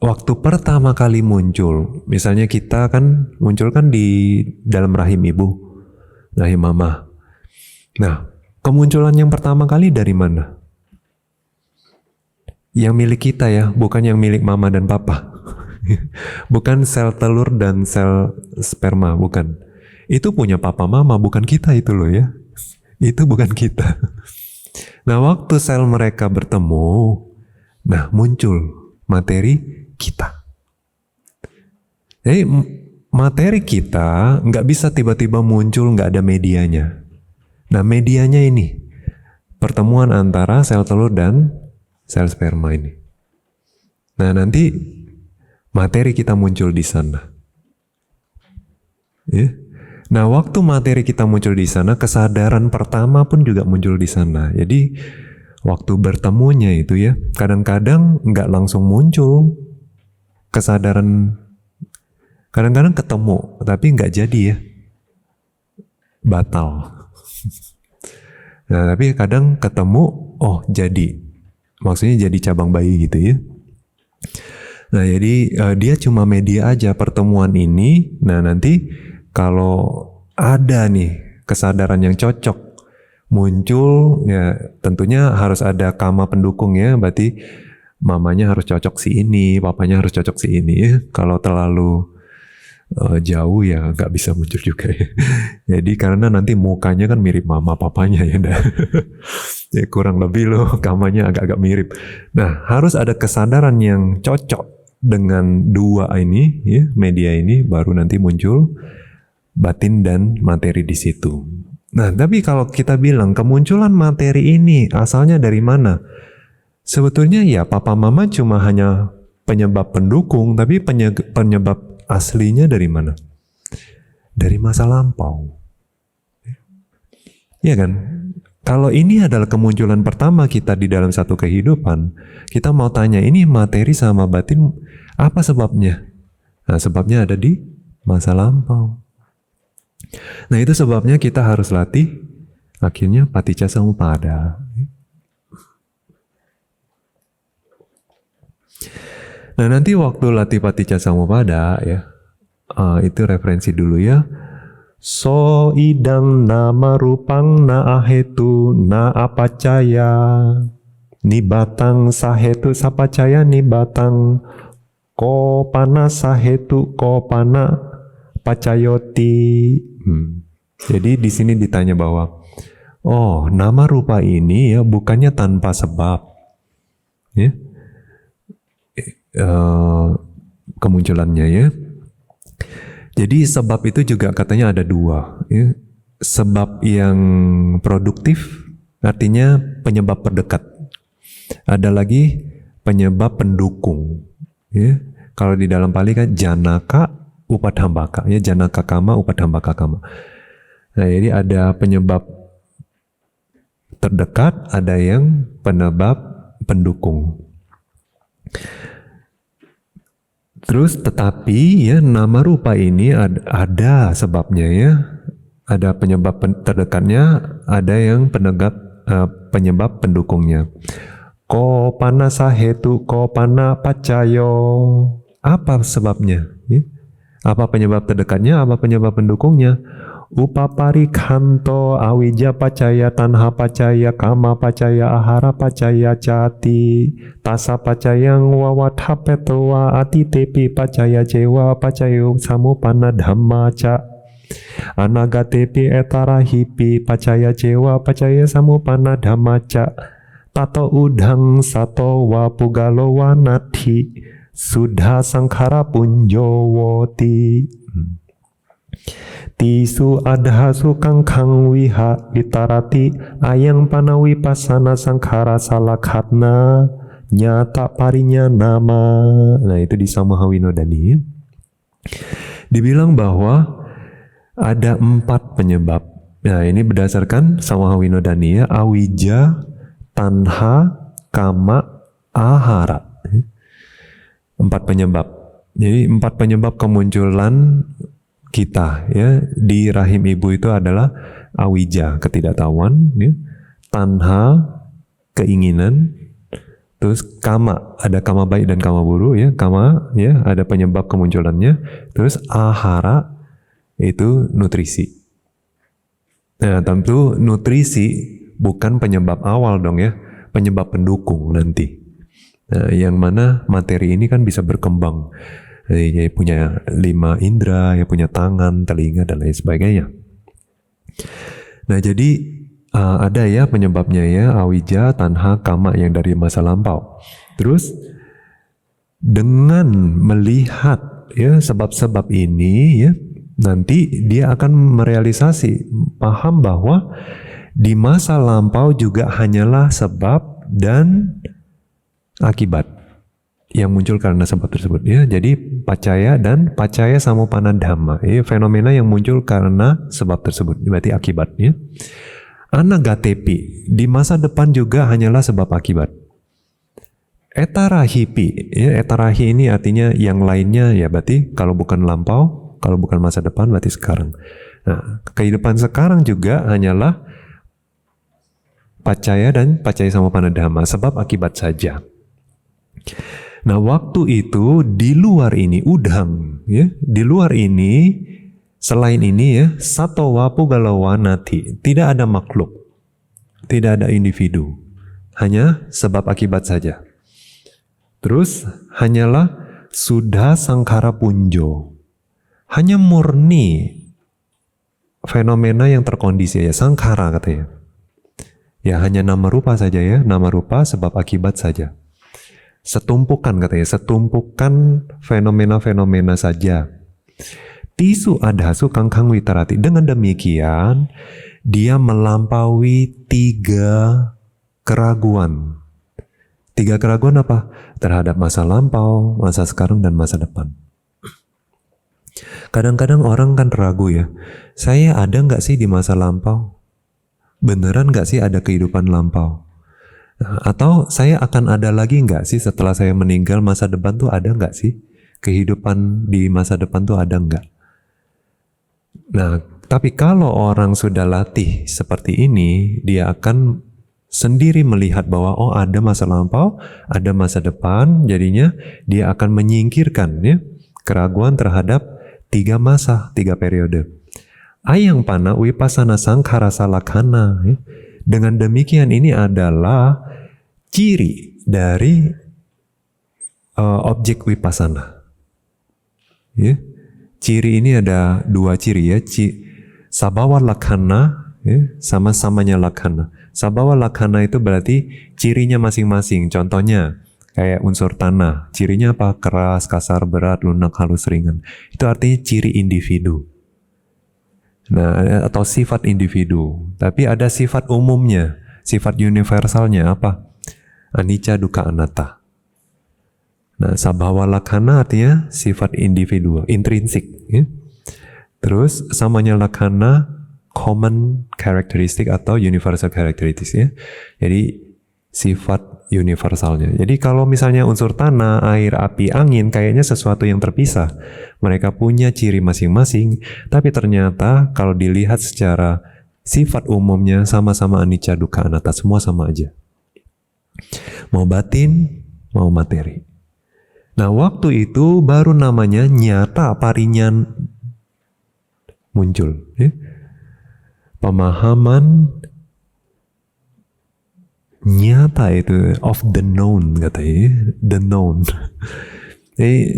waktu pertama kali muncul, misalnya kita kan muncul kan di dalam rahim ibu, rahim mama. Nah, kemunculan yang pertama kali dari mana? Yang milik kita ya, bukan yang milik mama dan papa. Bukan sel telur dan sel sperma, bukan. Itu punya papa mama, bukan kita itu loh ya. Itu bukan kita. Nah waktu sel mereka bertemu, nah muncul materi kita. Jadi materi kita nggak bisa tiba-tiba muncul nggak ada medianya. Nah medianya ini pertemuan antara sel telur dan sel sperma ini. Nah nanti materi kita muncul di sana. Ya. Nah, waktu materi kita muncul di sana, kesadaran pertama pun juga muncul di sana. Jadi, waktu bertemunya itu ya, kadang-kadang nggak langsung muncul kesadaran. Kadang-kadang ketemu, tapi nggak jadi ya, batal. Nah, tapi kadang ketemu, oh jadi, maksudnya jadi cabang bayi gitu ya. Nah, jadi dia cuma media aja pertemuan ini. Nah, nanti kalau ada nih kesadaran yang cocok muncul ya tentunya harus ada kama pendukung ya, berarti mamanya harus cocok si ini, papanya harus cocok si ini ya. Kalau terlalu jauh ya nggak bisa muncul juga ya. Jadi karena nanti mukanya kan mirip mama papanya ya, ya kurang lebih loh kamanya agak-agak mirip. Nah harus ada kesadaran yang cocok dengan dua ini ya, media ini, baru nanti muncul batin dan materi di situ. Nah, tapi kalau kita bilang kemunculan materi ini asalnya dari mana? Sebetulnya ya papa mama cuma hanya penyebab pendukung, tapi penyebab aslinya dari mana? Dari masa lampau. Ya kan? Kalau ini adalah kemunculan pertama kita di dalam satu kehidupan, kita mau tanya ini materi sama batin apa sebabnya? Nah, sebabnya ada di masa lampau. Nah itu sebabnya kita harus latih akhirnya paticca samuppada. Nah nanti waktu latih paticca samuppada ya, itu referensi dulu ya. So idang nama rupang na ahetu na apacaya nibatang sahetu sapacaya nibatang ko pana sahetu ko pana pacayoti. Jadi di sini ditanya bahwa nama rupa ini ya bukannya tanpa sebab ya. Kemunculannya ya. Jadi sebab itu juga katanya ada dua ya. Sebab yang produktif artinya penyebab terdekat. Ada lagi penyebab pendukung ya. Kalau di dalam Pali kan janaka upadhambaka ya, janaka kama upadhambaka kama. Nah, jadi ada penyebab terdekat, ada yang penyebab pendukung. Terus tetapi ya nama rupa ini ada sebabnya ya, ada penyebab terdekatnya, ada yang penyebab pendukungnya. Ko pana sahetu ko pana pacayo. Apa sebabnya? Ya? Apa penyebab terdekatnya? Apa penyebab pendukungnya? Upapari kanto awija pacaya tanha pacaya kama pacaya ahara pacaya cati tasa pacayang wawatha petwa ati tepi pacaya jewa pacayo samupana dhamma ca anagatepi etarahipi pacaya jewa pacaya samupana dhamma ca tato udhang sato wapugalo wanati sudha sangkhara punjowoti. Tisu adhasu kangkang wiha witarati ayang panawi pasana sangkhara salakhatna nyata parinya nama. Nah itu di Samaha Winodani. Dibilang bahwa ada 4 penyebab. Nah ini berdasarkan Samaha Winodani ya, awija, tanha, kama, ahara. 4 penyebab. Jadi 4 penyebab kemunculan kita ya di rahim ibu itu adalah awija, ketidaktahuan ya, tanha, keinginan, terus kama, ada kama baik dan kama buruk ya, kama ya ada penyebab kemunculannya, terus ahara itu nutrisi. Nah tentu nutrisi bukan penyebab awal dong ya, penyebab pendukung nanti. Nah, yang mana materi ini kan bisa berkembang. Ya punya 5 indera, ya punya tangan, telinga, dan lain sebagainya. Nah jadi ada ya penyebabnya ya, awija, tanha, kama yang dari masa lampau. Terus dengan melihat ya sebab-sebab ini ya, nanti dia akan merealisasi, paham bahwa di masa lampau juga hanyalah sebab dan akibat yang muncul karena sebab tersebut ya. Jadi pacaya dan pacaya samupana dhamma ya, fenomena yang muncul karena sebab tersebut berarti akibatnya. Anagatepi di masa depan juga hanyalah sebab akibat. Etarahipi ya, etarahi ini artinya yang lainnya ya, berarti kalau bukan lampau, kalau bukan masa depan berarti sekarang. Nah, kehidupan sekarang juga hanyalah pacaya dan pacaya samupana dhamma, sebab akibat saja. Nah waktu itu di luar ini udhang ya, di luar ini selain ini ya, sato wapu galawanati, tidak ada makhluk, tidak ada individu, hanya sebab akibat saja. Terus hanyalah sudha sangkhara punjo, hanya murni fenomena yang terkondisi ya, sangkhara katanya ya, hanya nama rupa saja ya, nama rupa sebab akibat saja. Setumpukan katanya, setumpukan fenomena-fenomena saja. Tisu adhasu kangkang witarati. Dengan demikian, dia melampaui 3 keraguan. 3 keraguan apa? Terhadap masa lampau, masa sekarang, dan masa depan. Kadang-kadang orang kan ragu ya, saya ada nggak sih di masa lampau? Beneran nggak sih ada kehidupan lampau? Atau saya akan ada lagi nggak sih setelah saya meninggal, masa depan tuh ada nggak sih? Kehidupan di masa depan tuh ada nggak? Nah, tapi kalau orang sudah latih seperti ini, dia akan sendiri melihat bahwa oh ada masa lampau, ada masa depan, jadinya dia akan menyingkirkan ya keraguan terhadap 3 masa, 3 periode. Ayang pana wipasana sangkhara salakana. Ya. Dengan demikian ini adalah ciri dari objek wipasana. Ya. Ciri ini ada 2 ciri ya, sabawa lakhana ya, sama-samanya lakhana. Sabawa lakhana itu berarti cirinya masing-masing. Contohnya kayak unsur tanah, cirinya apa? Keras, kasar, berat, lunak, halus, ringan. Itu artinya ciri individu. Nah, atau sifat individu. Tapi ada sifat umumnya, sifat universalnya apa? Anicca, dukkha, anatta. Nah, sabhawa lakhana artinya sifat individu, intrinsik. Ya. Terus samanya lakhana common characteristic atau universal characteristic ya. Jadi sifat universalnya. Jadi kalau misalnya unsur tanah, air, api, angin kayaknya sesuatu yang terpisah. Mereka punya ciri masing-masing, tapi ternyata kalau dilihat secara sifat umumnya sama-sama anicca, dukkha, anatta, semua sama aja. Mau batin, mau materi. Nah, waktu itu baru namanya nyata parinyan muncul ya. Pemahaman nyata itu of the known katanya, the known.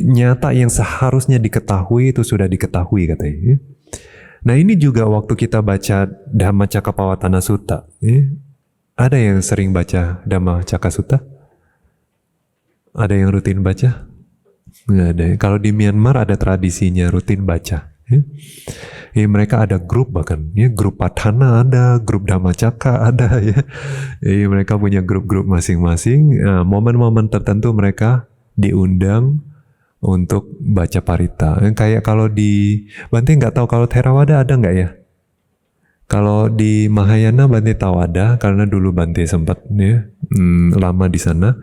Nyata yang seharusnya diketahui itu sudah diketahui katanya. Nah ini juga waktu kita baca Dhammacakkappavattana Sutta. Ada yang sering baca Dhammacakka Sutta? Ada yang rutin baca? Nggak ada. Kalau di Myanmar ada tradisinya rutin baca. Mereka ada grup bahkan ya, grup Patthana ada, grup Dhammacakka ada ya. Mereka punya grup-grup masing-masing. Momen-momen tertentu mereka diundang untuk baca parita. Kayak kalau di Bante nggak tahu kalau Theravada ada nggak ya? Kalau di Mahayana Bante tahu ada karena dulu Bante sempat ya lama di sana.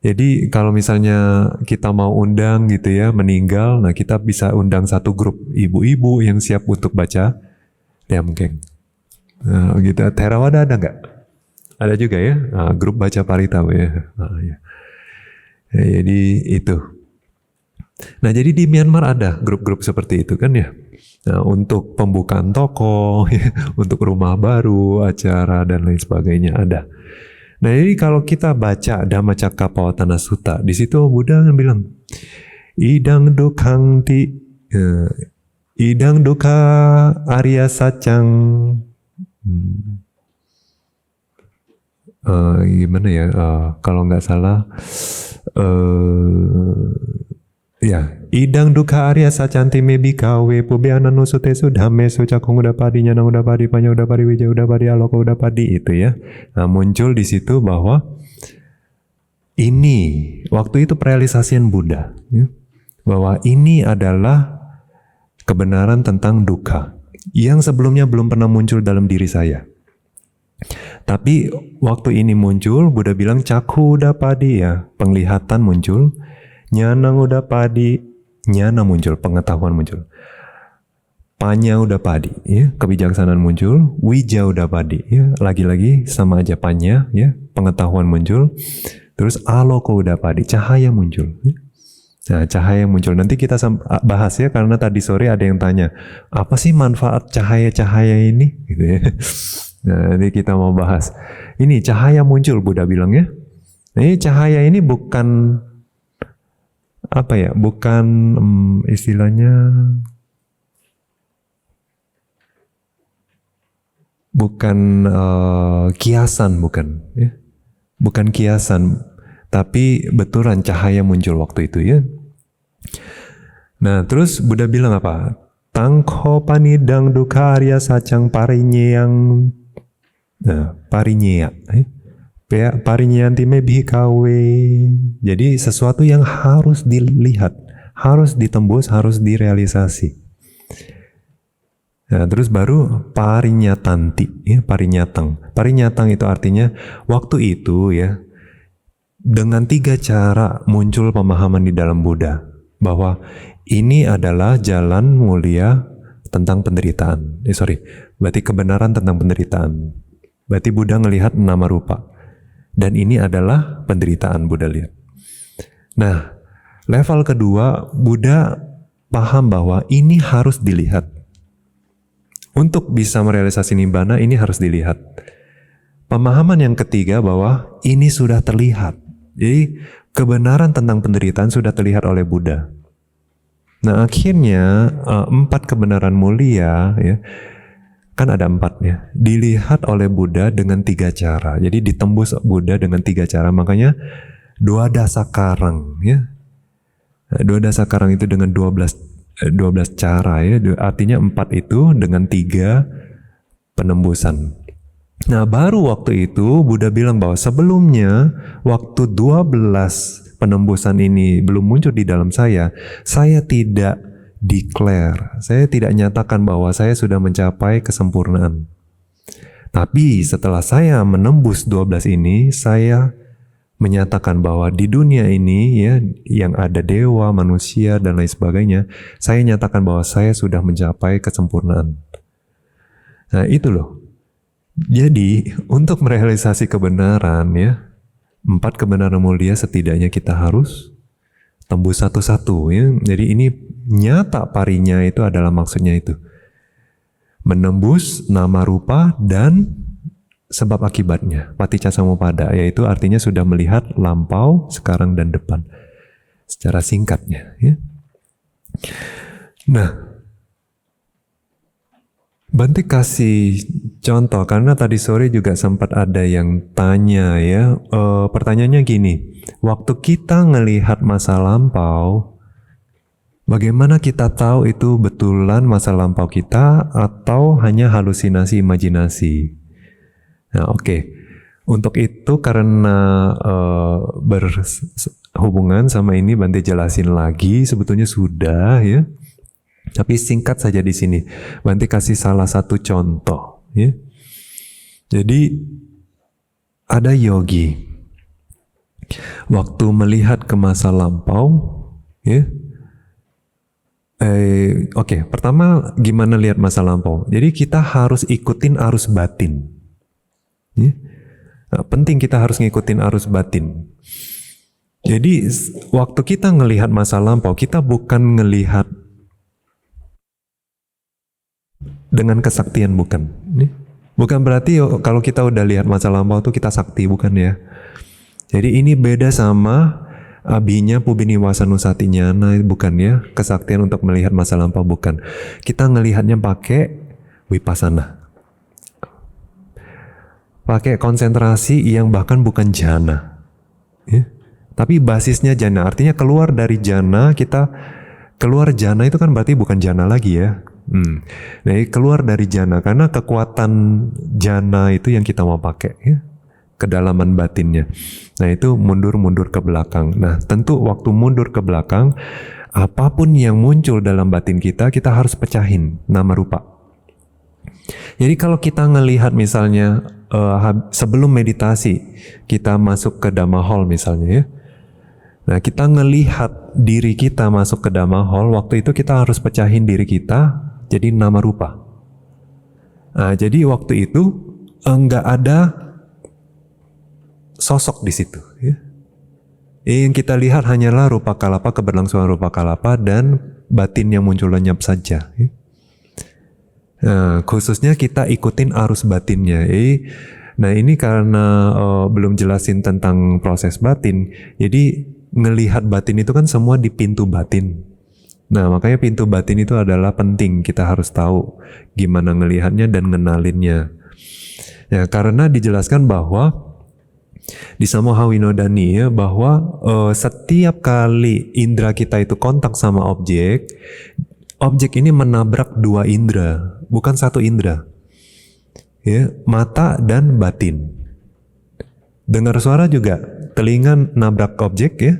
Jadi kalau misalnya kita mau undang gitu ya, meninggal, nah kita bisa undang satu grup ibu-ibu yang siap untuk baca Dhamkeng. Nah, gitu. Theravada ada nggak? Ada juga ya, grup baca parita ya. Ya. Jadi itu. Nah jadi di Myanmar ada grup-grup seperti itu kan ya. Nah, untuk pembukaan toko, ya, untuk rumah baru, acara dan lain sebagainya ada. Nah jadi kalau kita baca Dhammacakkappavattana Sutta, di situ Buddha bilang, idang dukkha arya saccang, gimana ya? Kalau nggak salah, ya, idang dukkha arya sacanti me bhikkhave pubbyanano sutesu dhammesu cakkhung udapadi nyanang udapadi panya udapadi wija udapadi aloka udapadi itu ya. Nah, muncul di situ bahwa ini waktu itu perealisasian Buddha ya, bahwa ini adalah kebenaran tentang dukkha yang sebelumnya belum pernah muncul dalam diri saya. Tapi waktu ini muncul, Buddha bilang cakkhu udapadi ya, penglihatan muncul. Nyanang udapadi, nyana muncul, pengetahuan muncul. Panya udapadi, ya, kebijaksanaan muncul. Wija udapadi, ya, lagi-lagi sama aja panya, ya, pengetahuan muncul. Terus aloka udapadi, cahaya muncul. Ya. Nah, cahaya muncul. Nanti kita bahas ya, karena tadi sore ada yang tanya, apa sih manfaat cahaya-cahaya ini? Gitu ya. Nah, nanti kita mau bahas. Ini cahaya muncul, Buddha bilang ya. Nah, ini cahaya ini bukan apa ya, bukan istilahnya bukan kiasan, bukan ya, bukan kiasan, tapi betulan cahaya muncul waktu itu ya. Nah terus Buddha bilang apa? Tangko panidang dukkha arya saccang parinyeyang, parinyeya parinyanti me bhikkhave. Jadi sesuatu yang harus dilihat, harus ditembus, harus direalisasi. Nah, terus baru parinyatanti, ya, parinyatang. Parinyatang itu artinya waktu itu ya, dengan 3 cara muncul pemahaman di dalam Buddha bahwa ini adalah jalan mulia tentang penderitaan. Berarti kebenaran tentang penderitaan. Berarti Buddha ngelihat nama rupa. Dan ini adalah penderitaan Buddha lihat. Nah, level kedua, Buddha paham bahwa ini harus dilihat. Untuk bisa merealisasi nibbana, ini harus dilihat. Pemahaman yang ketiga bahwa ini sudah terlihat. Jadi, kebenaran tentang penderitaan sudah terlihat oleh Buddha. Nah, akhirnya 4 kebenaran mulia, ya, kan ada 4 ya, dilihat oleh Buddha dengan 3 cara. Jadi ditembus Buddha dengan 3 cara. Makanya dua dasakarang, ya. Dua dasakarang itu dengan 12 cara, ya. Artinya 4 itu dengan 3 penembusan. Nah, baru waktu itu Buddha bilang bahwa sebelumnya waktu 12 penembusan ini belum muncul di dalam saya tidak declare, saya tidak nyatakan bahwa saya sudah mencapai kesempurnaan. Tapi setelah saya menembus 12 ini, saya menyatakan bahwa di dunia ini, ya, yang ada dewa, manusia, dan lain sebagainya, saya nyatakan bahwa saya sudah mencapai kesempurnaan. Nah, itu loh. Jadi, untuk merealisasi kebenaran, ya, 4 kebenaran mulia setidaknya kita harus tembus satu-satu, ya. Jadi ini nyata parinya itu adalah maksudnya itu. Menembus nama rupa dan sebab akibatnya. Paticcasamuppada, yaitu artinya sudah melihat lampau, sekarang, dan depan. Secara singkatnya, ya. Nah, Bante kasih contoh, karena tadi sore juga sempat ada yang tanya, ya. Pertanyaannya gini, waktu kita ngelihat masa lampau, bagaimana kita tahu itu betulan masa lampau kita atau hanya halusinasi imajinasi? Nah, oke. Untuk itu karena berhubungan sama ini, Bante jelasin lagi, sebetulnya sudah, ya. Tapi singkat saja di sini. Bante kasih salah satu contoh, ya. Jadi ada yogi waktu melihat ke masa lampau, ya. Oke, pertama gimana lihat masa lampau? Jadi kita harus ikutin arus batin, ya. Nah, penting kita harus ngikutin arus batin. Jadi waktu kita ngelihat masa lampau, kita bukan ngelihat dengan kesaktian, bukan. Bukan berarti kalau kita udah lihat masa lampau tuh kita sakti, bukan ya. Jadi ini beda sama abhinya pubiniwasanusati nyana, bukan ya. Kesaktian untuk melihat masa lampau, bukan. Kita ngelihatnya pakai vipassana. Pakai konsentrasi yang bahkan bukan jhana. Ya. Tapi basisnya jhana, artinya keluar dari jhana, kita keluar jhana itu kan berarti bukan jhana lagi ya. Nah, keluar dari jhana, karena kekuatan jhana itu yang kita mau pakai, ya, kedalaman batinnya. Nah, itu mundur-mundur ke belakang. Nah, tentu waktu mundur ke belakang, apapun yang muncul dalam batin kita harus pecahin nama rupa. Jadi kalau kita ngelihat misalnya sebelum meditasi kita masuk ke Dhamma Hall misalnya, ya. Nah, kita ngelihat diri kita masuk ke Dhamma Hall, waktu itu kita harus pecahin diri kita jadi nama rupa. Nah, jadi waktu itu enggak ada sosok di situ, ya. Yang kita lihat hanyalah rupa kalapa, keberlangsungan rupa kalapa, dan batin yang muncul lenyap saja, ya. Nah, khususnya kita ikutin arus batinnya. Nah, ini karena belum jelasin tentang proses batin, jadi ngelihat batin itu kan semua di pintu batin. Nah, makanya pintu batin itu adalah penting, kita harus tahu gimana ngelihatnya dan ngenalinnya. Ya, karena dijelaskan bahwa di Samoha Winodani, ya, bahwa setiap kali indera kita itu kontak sama objek ini menabrak 2 indera, bukan 1 indera. Ya, mata dan batin. Dengar suara juga, telinga nabrak objek, ya.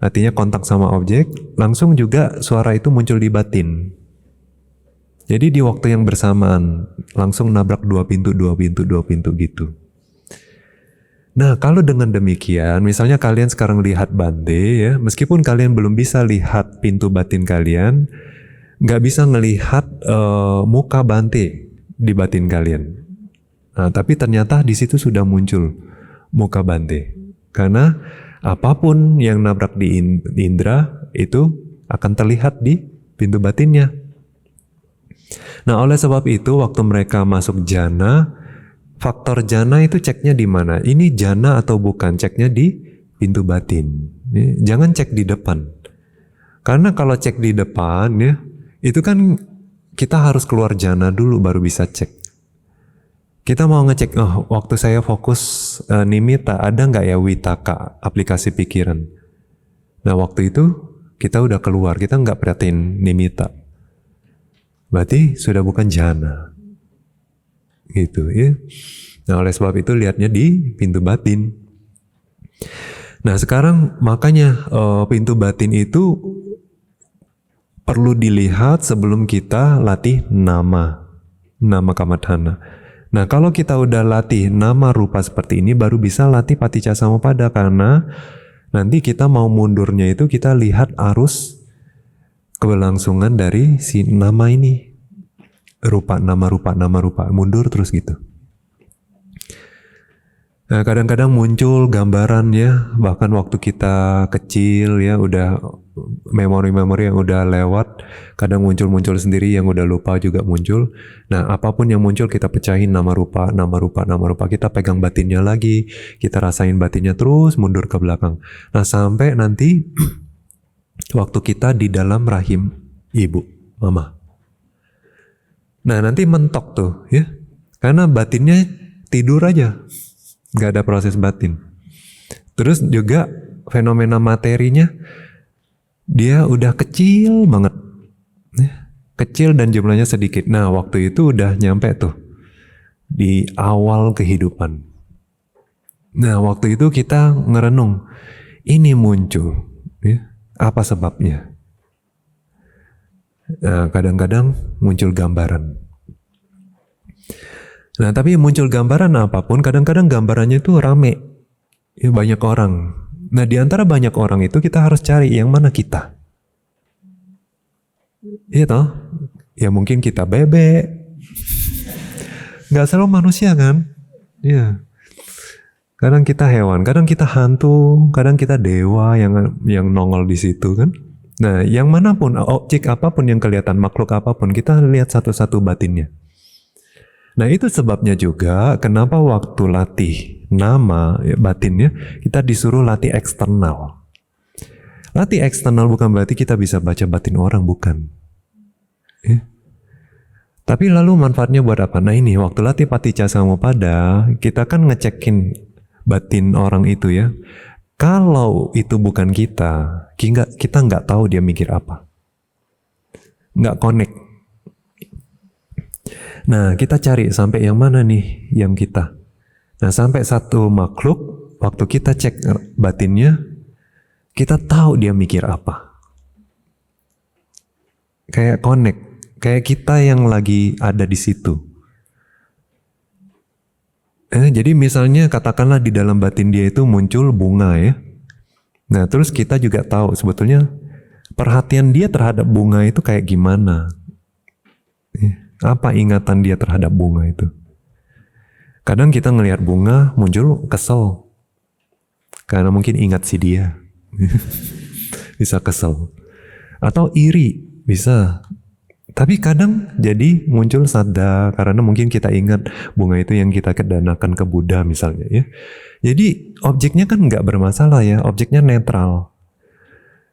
Artinya kontak sama objek, langsung juga suara itu muncul di batin. Jadi di waktu yang bersamaan, langsung nabrak 2 pintu gitu. Nah, kalau dengan demikian, misalnya kalian sekarang lihat Bante, ya, meskipun kalian belum bisa lihat pintu batin kalian, nggak bisa ngelihat muka Bante di batin kalian. Nah, tapi ternyata di situ sudah muncul muka Bante. Karena apapun yang nabrak di indera itu akan terlihat di pintu batinnya. Nah, oleh sebab itu waktu mereka masuk jana, faktor jana itu ceknya di mana? Ini jana atau bukan? Ceknya di pintu batin. Jangan cek di depan. Karena kalau cek di depan ya, itu kan kita harus keluar jana dulu baru bisa cek. Kita mau ngecek, oh waktu saya fokus nimitta, ada nggak ya witaka, aplikasi pikiran. Nah waktu itu kita udah keluar, kita nggak perhatiin nimitta. Berarti sudah bukan jana. Gitu ya. Nah oleh sebab itu lihatnya di pintu batin. Nah sekarang makanya pintu batin itu perlu dilihat sebelum kita latih nama kamatthana. Nah kalau kita udah latih nama rupa seperti ini baru bisa latih paticcasamuppada, karena nanti kita mau mundurnya itu kita lihat arus keberlangsungan dari si nama ini. Nama rupa, mundur terus gitu. Nah kadang-kadang muncul gambaran ya, bahkan waktu kita kecil ya udah memori-memori yang udah lewat, kadang muncul sendiri yang udah lupa juga muncul. Nah apapun yang muncul kita pecahin nama rupa, kita pegang batinnya lagi, kita rasain batinnya terus mundur ke belakang. Nah sampai nanti waktu kita di dalam rahim ibu, mama. Nah nanti mentok tuh ya, karena batinnya tidur aja, nggak ada proses batin. Terus juga fenomena materinya dia udah kecil banget, kecil dan jumlahnya sedikit. Nah waktu itu udah nyampe tuh di awal kehidupan. Nah waktu itu kita ngerenung, ini muncul ya, apa sebabnya. Nah kadang-kadang muncul gambaran. Nah tapi muncul gambaran apapun, kadang-kadang gambarannya itu rame ya, banyak orang. Nah di antara banyak orang itu kita harus cari yang mana kita. Iya toh? Ya mungkin kita bebek. Gak selalu manusia kan? Iya. Kadang kita hewan, kadang kita hantu, kadang kita dewa yang nongol di situ kan. Nah yang manapun, objek apapun yang kelihatan, makhluk apapun, kita lihat satu-satu batinnya. Nah itu sebabnya juga kenapa waktu latih nama batinnya kita disuruh latih eksternal. Latih eksternal bukan berarti kita bisa baca batin orang, bukan. Tapi lalu manfaatnya buat apa? Nah ini waktu latih paticcasamuppada kita kan ngecekin batin orang itu ya. Kalau itu bukan kita nggak tahu dia mikir apa, nggak connect. Nah kita cari sampai yang mana nih yang kita. Nah sampai satu makhluk waktu kita cek batinnya kita tahu dia mikir apa. Kayak connect, kayak kita yang lagi ada di situ. Jadi misalnya katakanlah di dalam batin dia itu muncul bunga ya. Nah terus kita juga tahu sebetulnya perhatian dia terhadap bunga itu kayak gimana. Apa ingatan dia terhadap bunga itu? Kadang kita ngelihat bunga muncul kesel. Karena mungkin ingat si dia. Bisa kesel. Atau iri, bisa. Tapi kadang jadi muncul sadda karena mungkin kita ingat bunga itu yang kita kedanakan ke Buddha misalnya ya. Jadi objeknya kan nggak bermasalah ya, objeknya netral.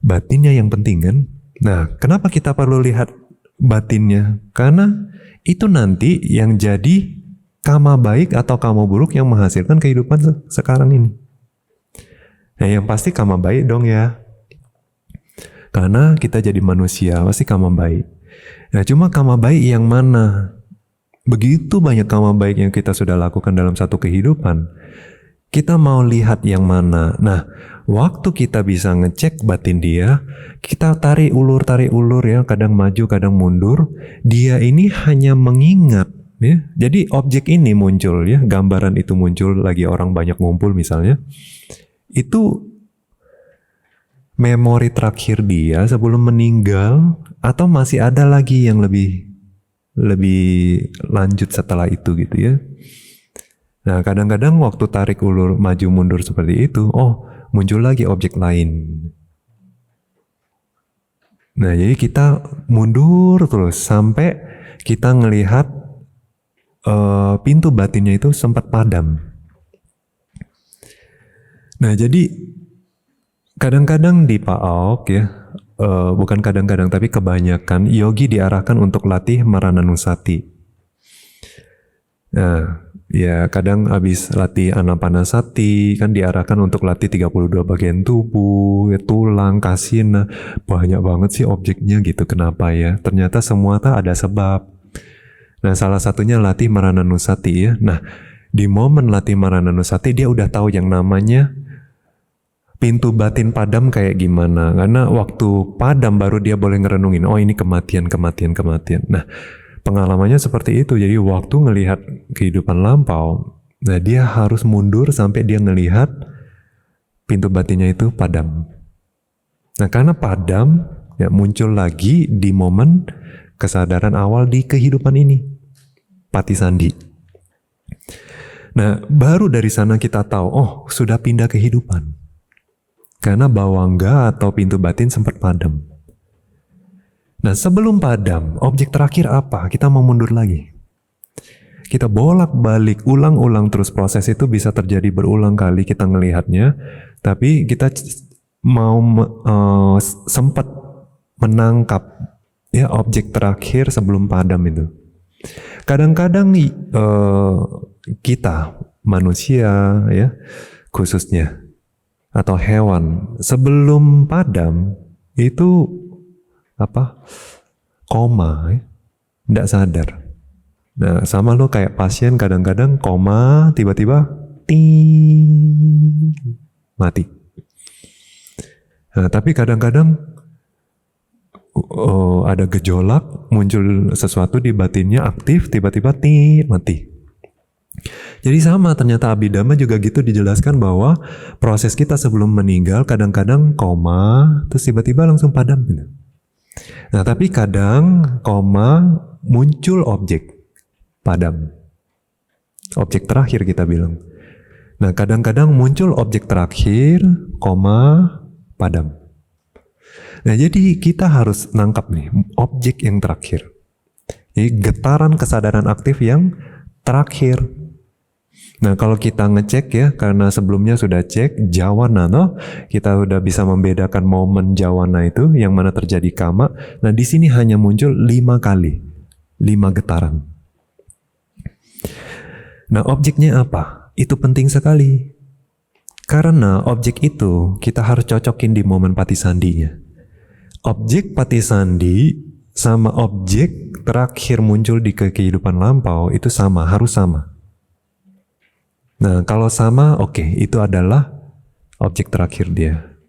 Batinnya yang penting kan. Nah, kenapa kita perlu lihat batinnya? Karena itu nanti yang jadi kama baik atau kama buruk yang menghasilkan kehidupan sekarang ini. Nah yang pasti kama baik dong ya. Karena kita jadi manusia pasti kama baik. Nah cuma kama baik yang mana? Begitu banyak kama baik yang kita sudah lakukan dalam satu kehidupan. Kita mau lihat yang mana. Nah waktu kita bisa ngecek batin dia, kita tarik ulur ya, kadang maju, kadang mundur. Dia ini hanya mengingat, ya. Jadi objek ini muncul ya, gambaran itu muncul lagi orang banyak ngumpul misalnya. Itu memori terakhir dia sebelum meninggal, atau masih ada lagi yang lebih lanjut setelah itu gitu ya. Nah, kadang-kadang waktu tarik ulur maju mundur seperti itu, muncul lagi objek lain. Nah, jadi kita mundur terus sampai kita ngelihat pintu batinnya itu sempat padam. Nah, jadi kadang-kadang di PAOK ya, bukan kadang-kadang tapi kebanyakan yogi diarahkan untuk latih Marananusati. Nah, ya kadang habis latih Anapanasati kan diarahkan untuk latih 32 bagian tubuh, ya, tulang, kasina. Banyak banget sih objeknya gitu. Kenapa ya? Ternyata semua ada sebab. Nah, salah satunya latih Marananusati ya. Nah, di momen latih Marananusati dia udah tahu yang namanya pintu batin padam kayak gimana. Karena waktu padam baru dia boleh ngerenungin, ini kematian. Nah, pengalamannya seperti itu. Jadi waktu ngelihat kehidupan lampau, nah dia harus mundur sampai dia ngelihat pintu batinnya itu padam. Nah, karena padam, ya muncul lagi di momen kesadaran awal di kehidupan ini, Patisandi. Nah, baru dari sana kita tahu, sudah pindah kehidupan. Karena bawangga atau pintu batin sempat padam. Nah, sebelum padam, objek terakhir apa? Kita mau mundur lagi. Kita bolak-balik, ulang-ulang terus, proses itu bisa terjadi berulang kali kita ngelihatnya, tapi kita mau sempat menangkap ya objek terakhir sebelum padam itu. Kadang-kadang kita manusia ya khususnya atau hewan sebelum padam itu koma, tidak sadar. Nah, sama lo kayak pasien kadang-kadang koma, tiba-tiba ting, mati. Nah, tapi kadang-kadang ada gejolak, muncul sesuatu di batinnya aktif, tiba-tiba mati. Jadi sama, ternyata Abhidhamma juga gitu dijelaskan bahwa proses kita sebelum meninggal kadang-kadang koma, terus tiba-tiba langsung padam gitu. Nah, tapi kadang koma muncul objek padam. Objek terakhir kita bilang. Nah, kadang-kadang muncul objek terakhir, koma, padam. Nah, jadi kita harus nangkap nih objek yang terakhir. Jadi getaran kesadaran aktif yang terakhir. Nah, kalau kita ngecek ya, karena sebelumnya sudah cek jawana, kita udah bisa membedakan momen jawana itu yang mana terjadi kama. Nah, di sini hanya muncul 5 kali, 5 getaran. Nah, objeknya apa? Itu penting sekali. Karena objek itu kita harus cocokin di momen patisandinya. Objek patisandi sama objek terakhir muncul di kehidupan lampau itu sama, harus sama. Nah, kalau sama, oke, itu adalah objek terakhir dia.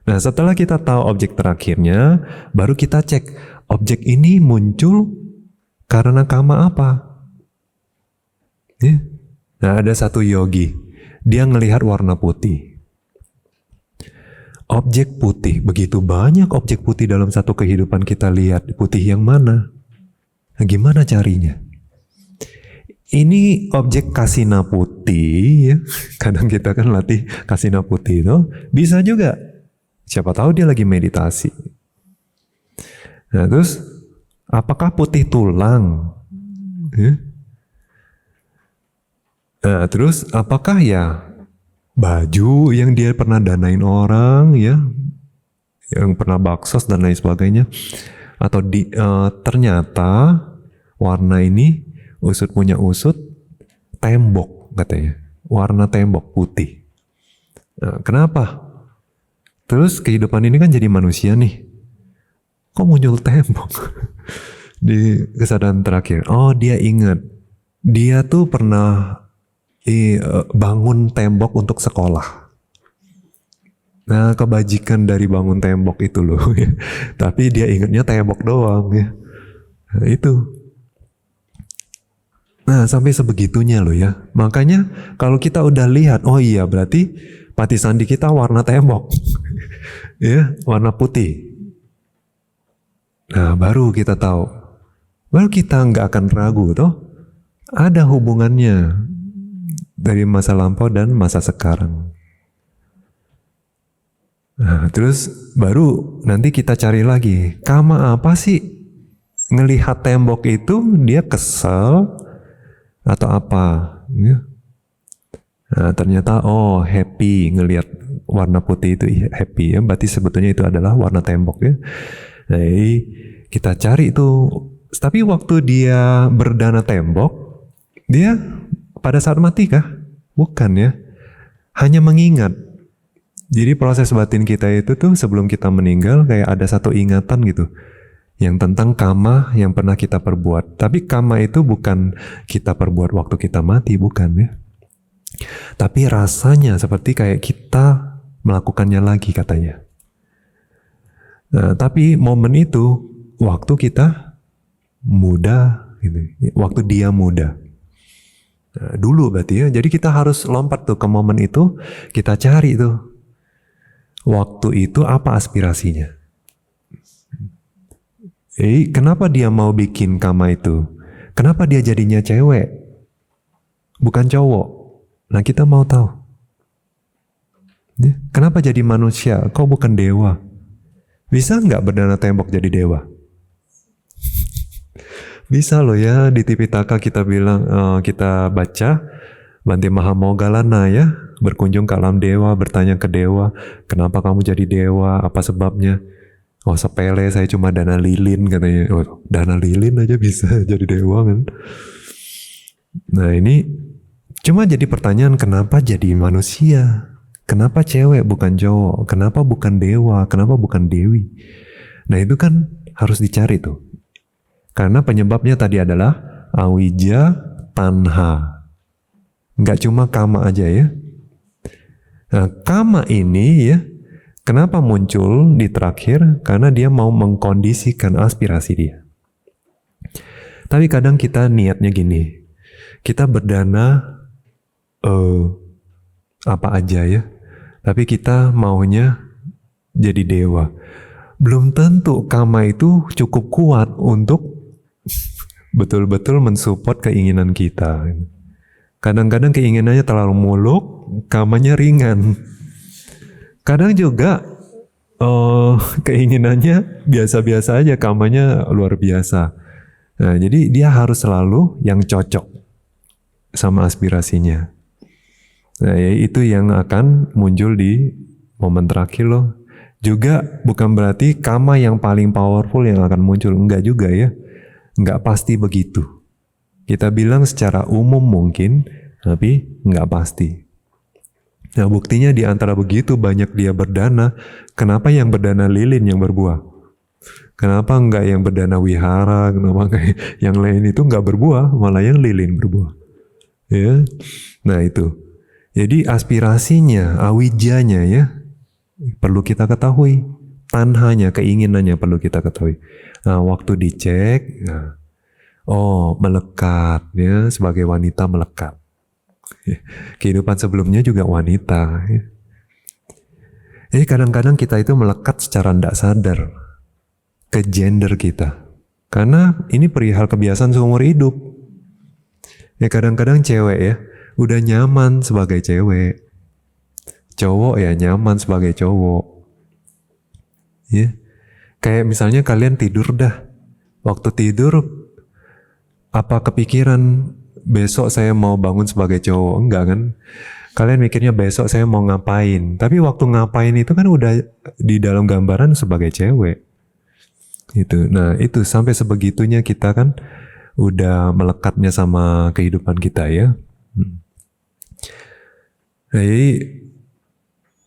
Nah, setelah kita tahu objek terakhirnya, baru kita cek objek ini muncul karena kama apa. Ya. Nah, ada satu yogi, dia ngelihat warna putih. Objek putih, begitu banyak objek putih dalam satu kehidupan kita lihat, putih yang mana? Nah, gimana carinya? Ini objek kasina putih, ya. Kadang kita kan latih kasina putih itu, bisa juga. Siapa tahu dia lagi meditasi. Nah, terus apakah putih tulang? Ya. Nah, terus apakah ya baju yang dia pernah danain orang, ya, yang pernah baksos dan lain sebagainya, atau ternyata warna ini usut punya usut, tembok katanya, warna tembok putih. Nah, kenapa? Terus kehidupan ini kan jadi manusia nih, kok muncul tembok di kesadaran terakhir? Oh, dia ingat, dia tuh pernah bangun tembok untuk sekolah. Nah, kebajikan dari bangun tembok itu loh, ya. Tapi dia ingatnya tembok doang, ya. Nah, itu. Nah, sampai sebegitunya loh ya. Makanya kalau kita udah lihat, oh iya berarti patisandi kita warna tembok. Ya, warna putih. Nah, baru kita tahu. Baru kita nggak akan ragu toh. Ada hubungannya dari masa lampau dan masa sekarang. Nah, terus baru nanti kita cari lagi, kama apa sih? Ngelihat tembok itu dia kesel atau apa? Ya. Nah, ternyata happy ngelihat warna putih itu happy ya, berarti sebetulnya itu adalah warna tembok ya. Nah, jadi kita cari itu, tapi waktu dia berdana tembok, dia pada saat mati kah? Bukan ya, hanya mengingat. Jadi proses batin kita itu tuh sebelum kita meninggal kayak ada satu ingatan gitu, yang tentang kama yang pernah kita perbuat. Tapi kama itu bukan kita perbuat waktu kita mati, bukan ya. Tapi rasanya seperti kayak kita melakukannya lagi katanya. Nah, tapi momen itu waktu kita muda, gitu. Waktu dia muda. Nah, dulu berarti ya. Jadi kita harus lompat tuh ke momen itu, kita cari tuh. Waktu itu apa aspirasinya? Kenapa dia mau bikin kama itu? Kenapa dia jadinya cewek? Bukan cowok. Nah, kita mau tahu. Kenapa jadi manusia? Kok bukan dewa? Bisa nggak berdana tembok jadi dewa? Bisa loh ya, di Tipitaka kita bilang, kita baca, Bante Mahamoggallana ya, berkunjung ke alam dewa, bertanya ke dewa, kenapa kamu jadi dewa, apa sebabnya? Oh sepele, saya cuma dana lilin katanya. Oh, dana lilin aja bisa jadi dewa kan. Nah ini cuma jadi pertanyaan, kenapa jadi manusia? Kenapa cewek bukan cowok? Kenapa bukan dewa? Kenapa bukan dewi? Nah itu kan harus dicari tuh. Karena penyebabnya tadi adalah awija tanha. Nggak cuma kama aja ya. Nah, kama ini ya, kenapa muncul di terakhir? Karena dia mau mengkondisikan aspirasi dia. Tapi kadang kita niatnya gini, kita berdana apa aja ya, tapi kita maunya jadi dewa. Belum tentu kama itu cukup kuat untuk betul-betul mensupport keinginan kita. Kadang-kadang keinginannya terlalu muluk, kamanya ringan. Kadang juga keinginannya biasa-biasa aja, kamanya luar biasa. Nah, jadi dia harus selalu yang cocok sama aspirasinya. Nah, itu yang akan muncul di momen terakhir loh. Juga bukan berarti kama yang paling powerful yang akan muncul, enggak juga ya. Enggak pasti begitu. Kita bilang secara umum mungkin, tapi nggak pasti. Nah buktinya di antara begitu banyak dia berdana, kenapa yang berdana lilin yang berbuah? Kenapa nggak yang berdana wihara? Kenapa nggak yang lain itu nggak berbuah, malah yang lilin berbuah? Ya, nah itu. Jadi aspirasinya, awijanya ya, perlu kita ketahui. Tanhanya, keinginannya perlu kita ketahui. Nah waktu dicek, nah, melekat ya, sebagai wanita melekat. Kehidupan sebelumnya juga wanita. Jadi kadang-kadang kita itu melekat secara tidak sadar ke gender kita. Karena ini perihal kebiasaan seumur hidup. Ya kadang-kadang cewek ya, udah nyaman sebagai cewek. Cowok ya nyaman sebagai cowok. Ya, kayak misalnya kalian tidur dah. Waktu tidur, apa kepikiran besok saya mau bangun sebagai cowok? Enggak kan? Kalian mikirnya besok saya mau ngapain. Tapi waktu ngapain itu kan udah di dalam gambaran sebagai cewek. Itu. Nah itu sampai sebegitunya kita kan udah melekatnya sama kehidupan kita ya. Nah, jadi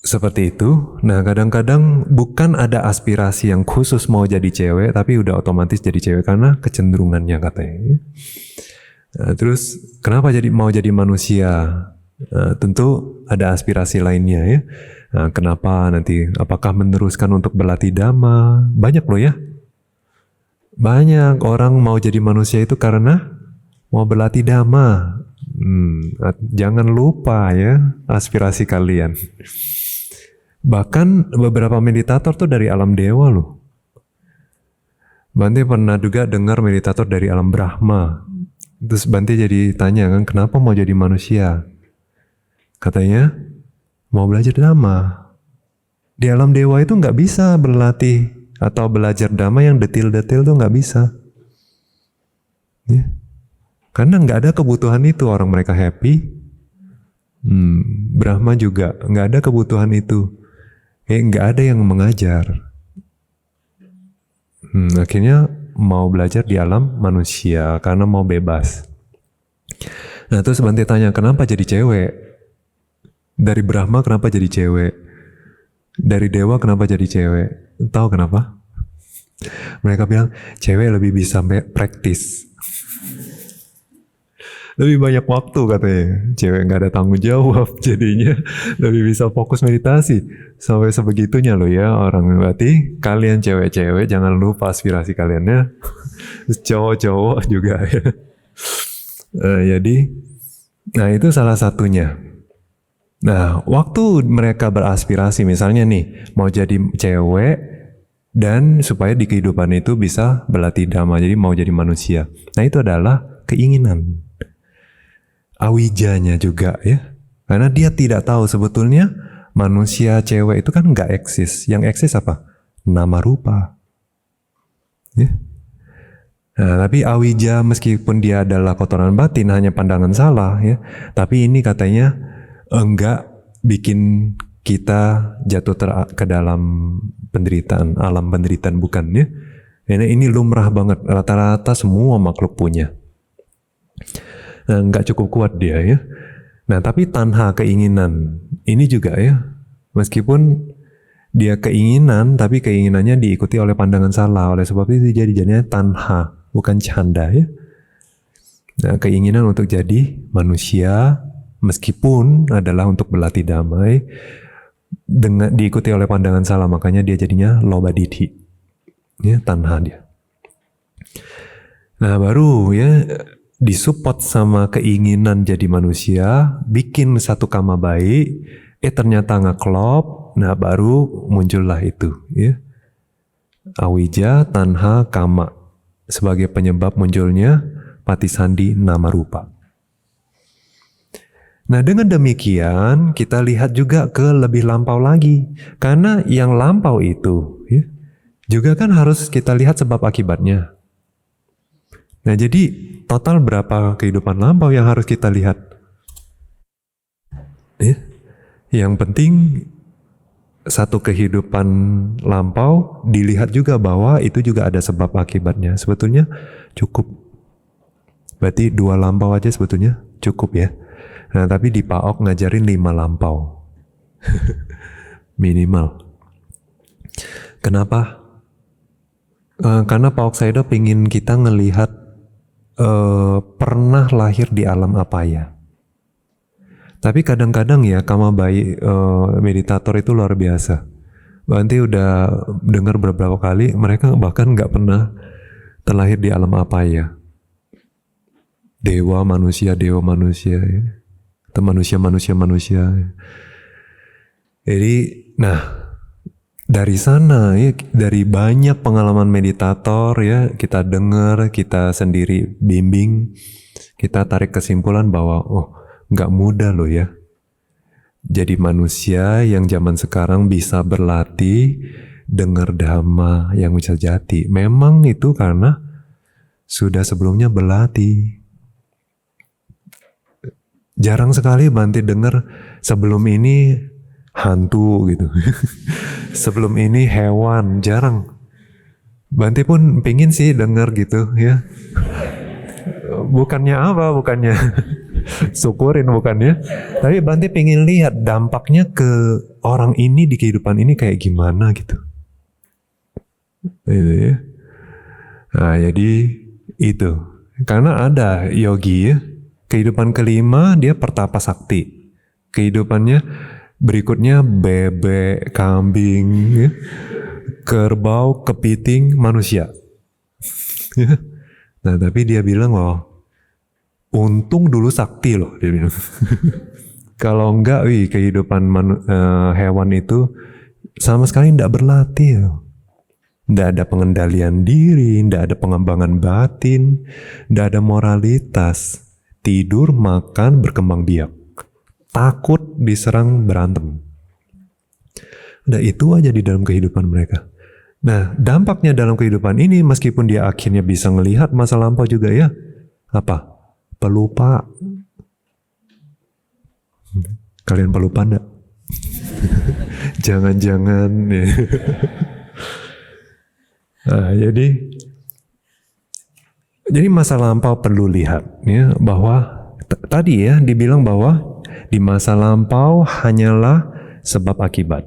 seperti itu. Nah kadang-kadang bukan ada aspirasi yang khusus mau jadi cewek, tapi udah otomatis jadi cewek karena kecenderungannya katanya. Ya. Nah, terus kenapa mau jadi manusia? Nah, tentu ada aspirasi lainnya ya. Nah, kenapa nanti? Apakah meneruskan untuk berlatih dhamma? Banyak loh ya. Banyak orang mau jadi manusia itu karena mau berlatih dhamma. Jangan lupa ya aspirasi kalian. Bahkan beberapa meditator tuh dari alam dewa loh. Bante pernah juga dengar meditator dari alam Brahma. Terus Bante jadi tanya kan, kenapa mau jadi manusia? Katanya, mau belajar dhamma. Di alam dewa itu nggak bisa berlatih atau belajar dhamma yang detil-detil tuh nggak bisa. Ya. Karena nggak ada kebutuhan itu, orang mereka happy. Brahma juga nggak ada kebutuhan itu. Nggak ada yang mengajar. Akhirnya mau belajar di alam manusia karena mau bebas. Nah terus Bante tanya, kenapa jadi cewek? Dari Brahma kenapa jadi cewek? Dari dewa kenapa jadi cewek? Tahu kenapa? Mereka bilang cewek lebih bisa praktis, lebih banyak waktu katanya. Cewek nggak ada tanggung jawab, jadinya lebih bisa fokus meditasi. Sampai sebegitunya loh ya orang. Berarti kalian cewek-cewek jangan lupa aspirasi kaliannya. Cowok-cowok juga ya. Jadi, nah itu salah satunya. Nah, waktu mereka beraspirasi misalnya nih, mau jadi cewek dan supaya di kehidupan itu bisa berlatih dhamma, jadi mau jadi manusia. Nah, itu adalah keinginan. Awijanya juga ya. Karena dia tidak tahu sebetulnya manusia cewek itu kan nggak eksis. Yang eksis apa? Nama rupa. Ya. Nah, tapi awija meskipun dia adalah kotoran batin, hanya pandangan salah ya. Tapi ini katanya enggak bikin kita jatuh ke dalam penderitaan, alam penderitaan, bukan ya. Ini lumrah banget, rata-rata semua makhluk punya. Nah, enggak cukup kuat dia ya. Nah, tapi tanha, keinginan, ini juga ya. Meskipun dia keinginan, tapi keinginannya diikuti oleh pandangan salah. Oleh sebab itu jadinya tanha, bukan canda ya. Nah, keinginan untuk jadi manusia, meskipun adalah untuk berlatih damai, dengan diikuti oleh pandangan salah, makanya dia jadinya loba dithi, ya, tanha dia. Nah baru ya disupport sama keinginan jadi manusia, bikin satu kama baik, ternyata ngeklop, nah baru muncullah itu, ya, awija, tanha, kama sebagai penyebab munculnya patisandhi nama rupa. Nah dengan demikian kita lihat juga ke lebih lampau lagi. Karena yang lampau itu ya, juga kan harus kita lihat sebab akibatnya. Nah jadi total berapa kehidupan lampau yang harus kita lihat? Ya. Yang penting satu kehidupan lampau dilihat juga bahwa itu juga ada sebab akibatnya. Sebetulnya cukup. Berarti 2 lampau aja sebetulnya cukup ya. Nah tapi di PAOK ngajarin 5 lampau minimal. Kenapa? Karena PAOK Sayadaw pingin kita ngelihat pernah lahir di alam apa ya. Tapi kadang-kadang ya kama baik meditator itu luar biasa. Nanti udah dengar beberapa kali mereka bahkan nggak pernah terlahir di alam apa ya. Dewa manusia ya. Atau manusia. Jadi, nah dari sana ya, dari banyak pengalaman meditator ya, kita dengar, kita sendiri bimbing, kita tarik kesimpulan bahwa nggak mudah loh ya. Jadi manusia yang zaman sekarang bisa berlatih dengar dhamma yang wisajati. Memang itu karena sudah sebelumnya berlatih. Jarang sekali Bante dengar sebelum ini hantu gitu. Sebelum ini hewan, jarang. Bante pun pingin sih dengar gitu ya. Bukannya syukurin bukannya. Tapi Bante pingin lihat dampaknya ke orang ini di kehidupan ini kayak gimana gitu. Gitu ya. Nah jadi itu. Karena ada yogi ya. Kehidupan kelima dia pertapa sakti. Kehidupannya berikutnya bebek, kambing, ya. Kerbau, kepiting, manusia. Nah tapi dia bilang untung dulu sakti loh dia bilang. Kalau enggak, kehidupan hewan itu sama sekali tidak berlatih loh. Nggak ada pengendalian diri, nggak ada pengembangan batin, nggak ada moralitas. Tidur, makan, berkembang biak. Takut diserang, berantem. Udah itu aja di dalam kehidupan mereka. Nah, dampaknya dalam kehidupan ini, meskipun dia akhirnya bisa ngelihat masa lampau juga ya, apa? Pelupa. Kalian pelupa enggak? Jangan-jangan. Ya. Nah, jadi masa lampau perlu lihat ya, bahwa tadi ya dibilang bahwa di masa lampau hanyalah sebab akibat.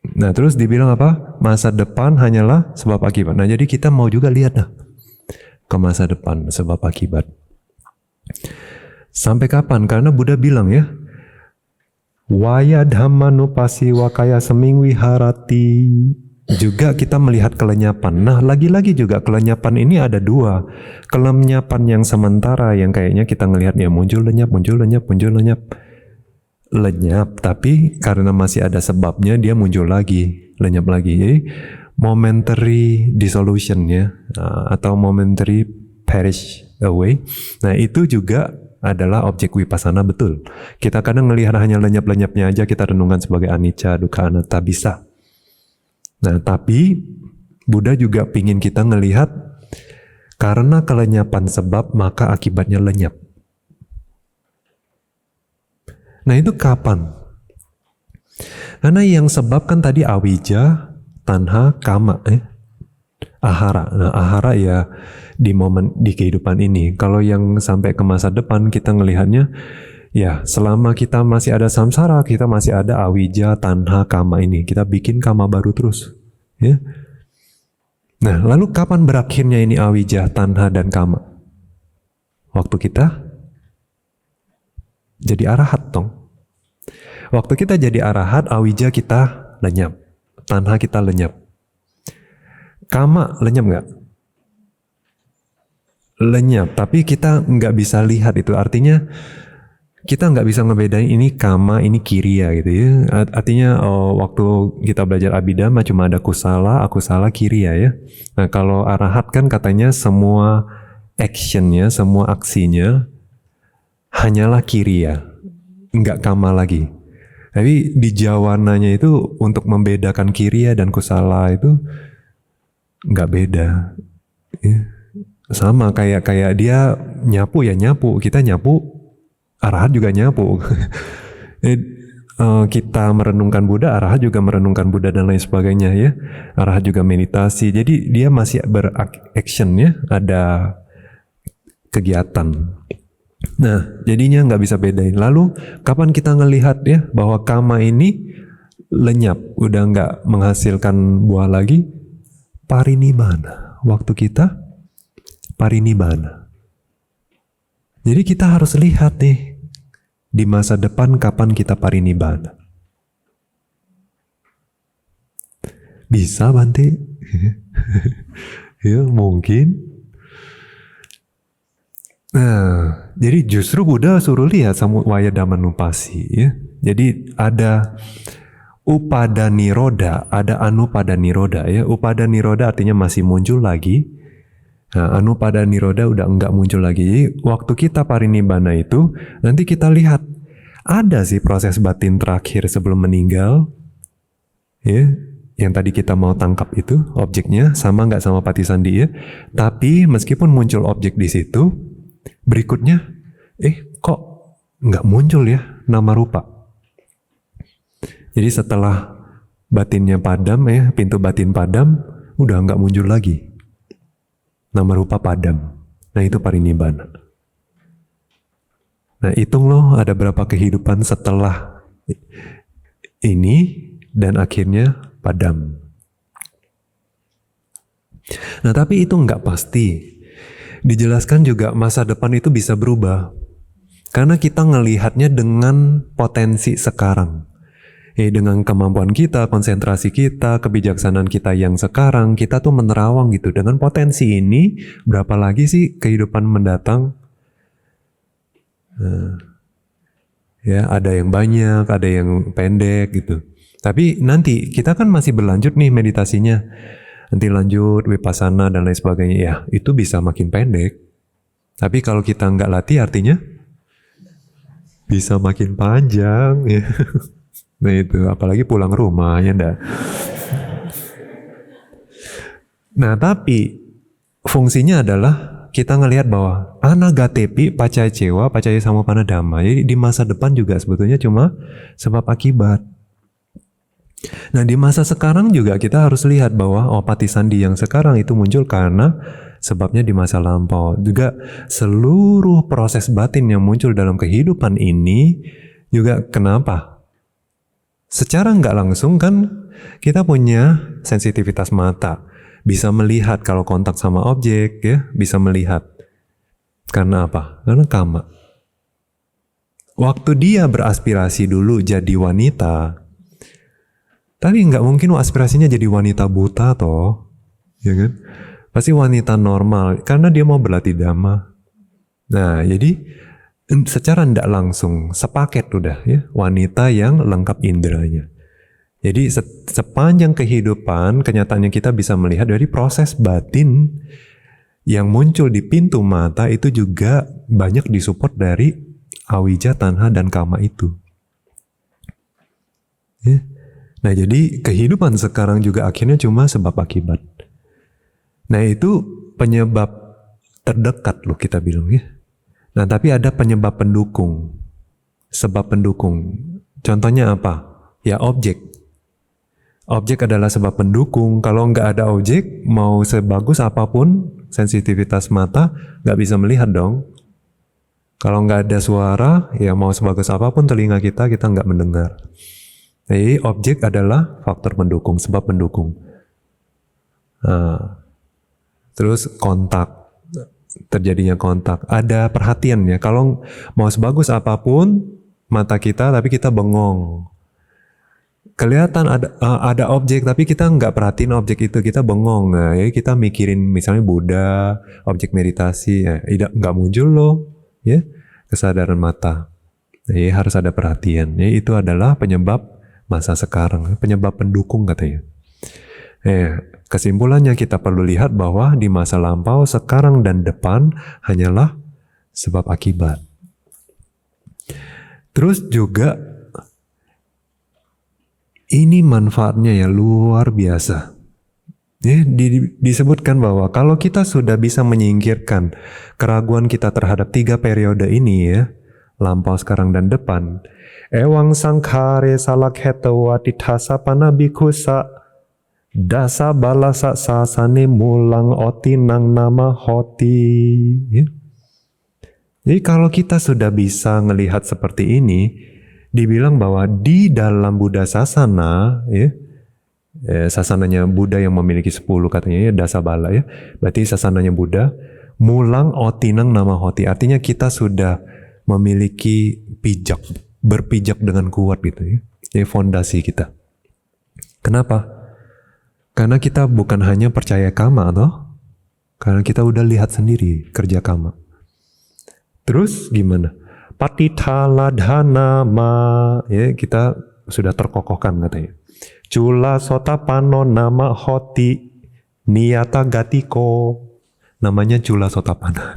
Nah, terus dibilang apa? Masa depan hanyalah sebab akibat. Nah, jadi kita mau juga lihat nah ke masa depan sebab akibat. Sampai kapan? Karena Buddha bilang ya, waya dhammanupasi wakaya semingwi harati. Juga kita melihat kelenyapan. Nah, lagi-lagi juga kelenyapan ini ada dua. Kelenyapan yang sementara yang kayaknya kita ngelihatnya muncul lenyap, muncul lenyap, muncul lenyap. Lenyap, tapi karena masih ada sebabnya dia muncul lagi, lenyap lagi. Jadi momentary dissolution ya, atau momentary perish away. Nah, itu juga adalah objek vipassana, betul. Kita kadang melihat hanya lenyap-lenyapnya aja, kita renungkan sebagai anicca, dukkha, anatta, bisa. Nah, tapi Buddha juga pingin kita ngelihat karena kelenyapan sebab maka akibatnya lenyap. Nah, itu kapan? Karena yang sebab kan tadi awija, tanha, kama, ahara. Nah, ahara ya di momen di kehidupan ini. Kalau yang sampai ke masa depan kita ngelihatnya ya selama kita masih ada samsara, kita masih ada awija, tanha, kama ini. Kita bikin kama baru terus. Ya. Nah, lalu kapan berakhirnya ini awija, tanha, dan kama? Waktu kita jadi arahat dong. Waktu kita jadi arahat, awija kita lenyap, tanha kita lenyap. Kama lenyap nggak? Lenyap, tapi kita nggak bisa lihat itu. Artinya kita nggak bisa ngebedain ini kama, ini kiriya gitu ya. Artinya waktu kita belajar abhidhamma cuma ada kusala, akusala, kiriya ya. Nah, kalau arahat kan katanya semua actionnya, semua aksinya hanyalah kiriya, nggak kama lagi. Tapi di jawananya itu untuk membedakan kiriya dan kusala itu nggak beda. Ya. Sama kayak dia nyapu ya nyapu, kita nyapu, arahat juga nyapu. Kita merenungkan Buddha, arahat juga merenungkan Buddha dan lain sebagainya ya. Arahat juga meditasi. Jadi dia masih beraction ya, ada kegiatan. Nah, jadinya nggak bisa bedain. Lalu kapan kita ngelihat ya bahwa kama ini lenyap, udah nggak menghasilkan buah lagi? Parinibbana. Waktu kita parinibbana. Jadi kita harus lihat nih di masa depan kapan kita parinibbana. Bisa Bante? Ya mungkin. Nah, jadi justru Buddha suruh lihat samudwaya dhammanupasi ya. Jadi ada upada niroda, ada anupada niroda ya. Upada niroda artinya masih muncul lagi. Nah, anupada niroda udah enggak muncul lagi. Jadi waktu kita parinibbana itu nanti kita lihat ada sih proses batin terakhir sebelum meninggal. Ya, yang tadi kita mau tangkap itu objeknya sama nggak sama Patisandi ya. Tapi meskipun muncul objek di situ, berikutnya, kok nggak muncul ya nama rupa. Jadi setelah batinnya padam ya, pintu batin padam, udah nggak muncul lagi. Nama rupa padam. Nah itu parinibbana. Nah hitung loh ada berapa kehidupan setelah ini dan akhirnya padam. Nah tapi itu nggak pasti. Dijelaskan juga masa depan itu bisa berubah. Karena kita ngelihatnya dengan potensi sekarang. Dengan kemampuan kita, konsentrasi kita, kebijaksanaan kita yang sekarang, kita tuh menerawang gitu. Dengan potensi ini, berapa lagi sih kehidupan mendatang? Ya, ada yang banyak, ada yang pendek gitu. Tapi nanti kita kan masih berlanjut nih meditasinya. nanti lanjut vipassana dan lain sebagainya, ya itu bisa makin pendek. Tapi kalau kita nggak latih artinya bisa makin panjang ya. Nah itu, apalagi pulang rumah ya enggak. Nah tapi fungsinya adalah kita ngelihat bahwa anagatepi pacaya cewa pacaya samupana dhamma. Jadi di masa depan juga sebetulnya cuma sebab akibat. Nah di masa sekarang juga kita harus lihat bahwa patisandi yang sekarang itu muncul karena sebabnya di masa lampau. Juga seluruh proses batin yang muncul dalam kehidupan ini juga kenapa? Secara nggak langsung kan kita punya sensitivitas mata. Bisa melihat kalau kontak sama objek, ya, bisa melihat. Karena apa? Karena kama. Waktu dia beraspirasi dulu jadi wanita, tapi nggak mungkin aspirasinya jadi wanita buta toh, ya kan? Pasti wanita normal, karena dia mau berlatih dhamma. Nah, jadi secara nggak langsung sepaket udah, ya, wanita yang lengkap inderanya. Jadi sepanjang kehidupan kenyataannya kita bisa melihat dari proses batin yang muncul di pintu mata itu juga banyak disupport dari awija, tanha, dan kama itu. Ya. Nah jadi kehidupan sekarang juga akhirnya cuma sebab akibat. Nah itu penyebab terdekat loh kita bilang ya. Nah tapi ada penyebab pendukung, sebab pendukung. Contohnya apa? Ya objek. Objek adalah sebab pendukung. Kalau nggak ada objek, mau sebagus apapun sensitivitas mata, nggak bisa melihat dong. Kalau nggak ada suara, ya mau sebagus apapun telinga kita nggak mendengar. Jadi objek adalah faktor pendukung, sebab pendukung. Nah, terus kontak, terjadinya kontak. Ada perhatian ya. Kalau mau sebagus apapun mata kita, tapi kita bengong. Kelihatan ada objek tapi kita nggak perhatiin objek itu, kita bengong. Nah, ya kita mikirin misalnya Buddha, objek meditasi, ya nggak muncul loh, ya kesadaran mata. Ya harus ada perhatian. Ya itu adalah penyebab masa sekarang, penyebab pendukung katanya. Kesimpulannya kita perlu lihat bahwa di masa lampau, sekarang dan depan hanyalah sebab akibat. Terus juga ini manfaatnya ya luar biasa. Ya, disebutkan bahwa kalau kita sudah bisa menyingkirkan keraguan kita terhadap 3 periode ini ya, lampau, sekarang, dan depan. Ewang sangkhare salakhetewa tithasa panabikusa dasa balasa sasane mulang oti nang nama hoti. Ya. Jadi kalau kita sudah bisa melihat seperti ini, dibilang bahwa di dalam Buddha Sasana, ya, sasananya Buddha yang memiliki 10 katanya ya, dasa bala ya, berarti sasananya Buddha, mulang otinang nama hoti, artinya kita sudah memiliki pijak, berpijak dengan kuat gitu ya, jadi fondasi kita. Kenapa? Karena kita bukan hanya percaya kama toh, karena kita udah lihat sendiri kerja kama. Terus gimana? Patithaladhana ma, ya kita sudah terkokohkan katanya. Cula sotapano nama hoti niyata gatiko, namanya cula sotapana.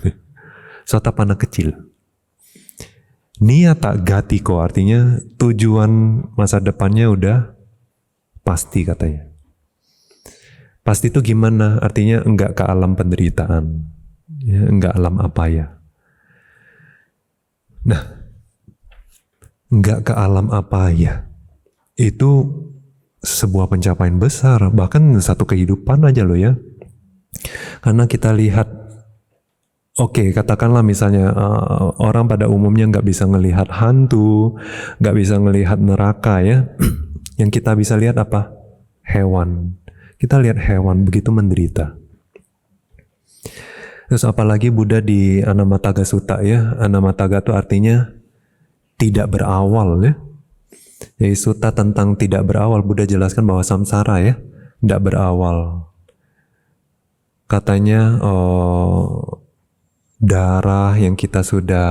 Sotapana kecil. Niyata gatiko artinya tujuan masa depannya udah pasti katanya. Pasti itu gimana? Artinya enggak ke alam penderitaan, ya, enggak alam apaya. Nah, enggak ke alam apaya itu sebuah pencapaian besar, bahkan satu kehidupan aja loh ya. Karena kita lihat, oke, katakanlah misalnya orang pada umumnya nggak bisa ngelihat hantu, nggak bisa ngelihat neraka ya. Yang kita bisa lihat apa? Hewan. Kita lihat hewan begitu menderita. Terus apalagi Buddha di Anamataga Sutta ya. Anamataga itu artinya tidak berawal ya. Jadi sutta tentang tidak berawal, Buddha jelaskan bahwa samsara ya, tidak berawal. Katanya darah yang kita sudah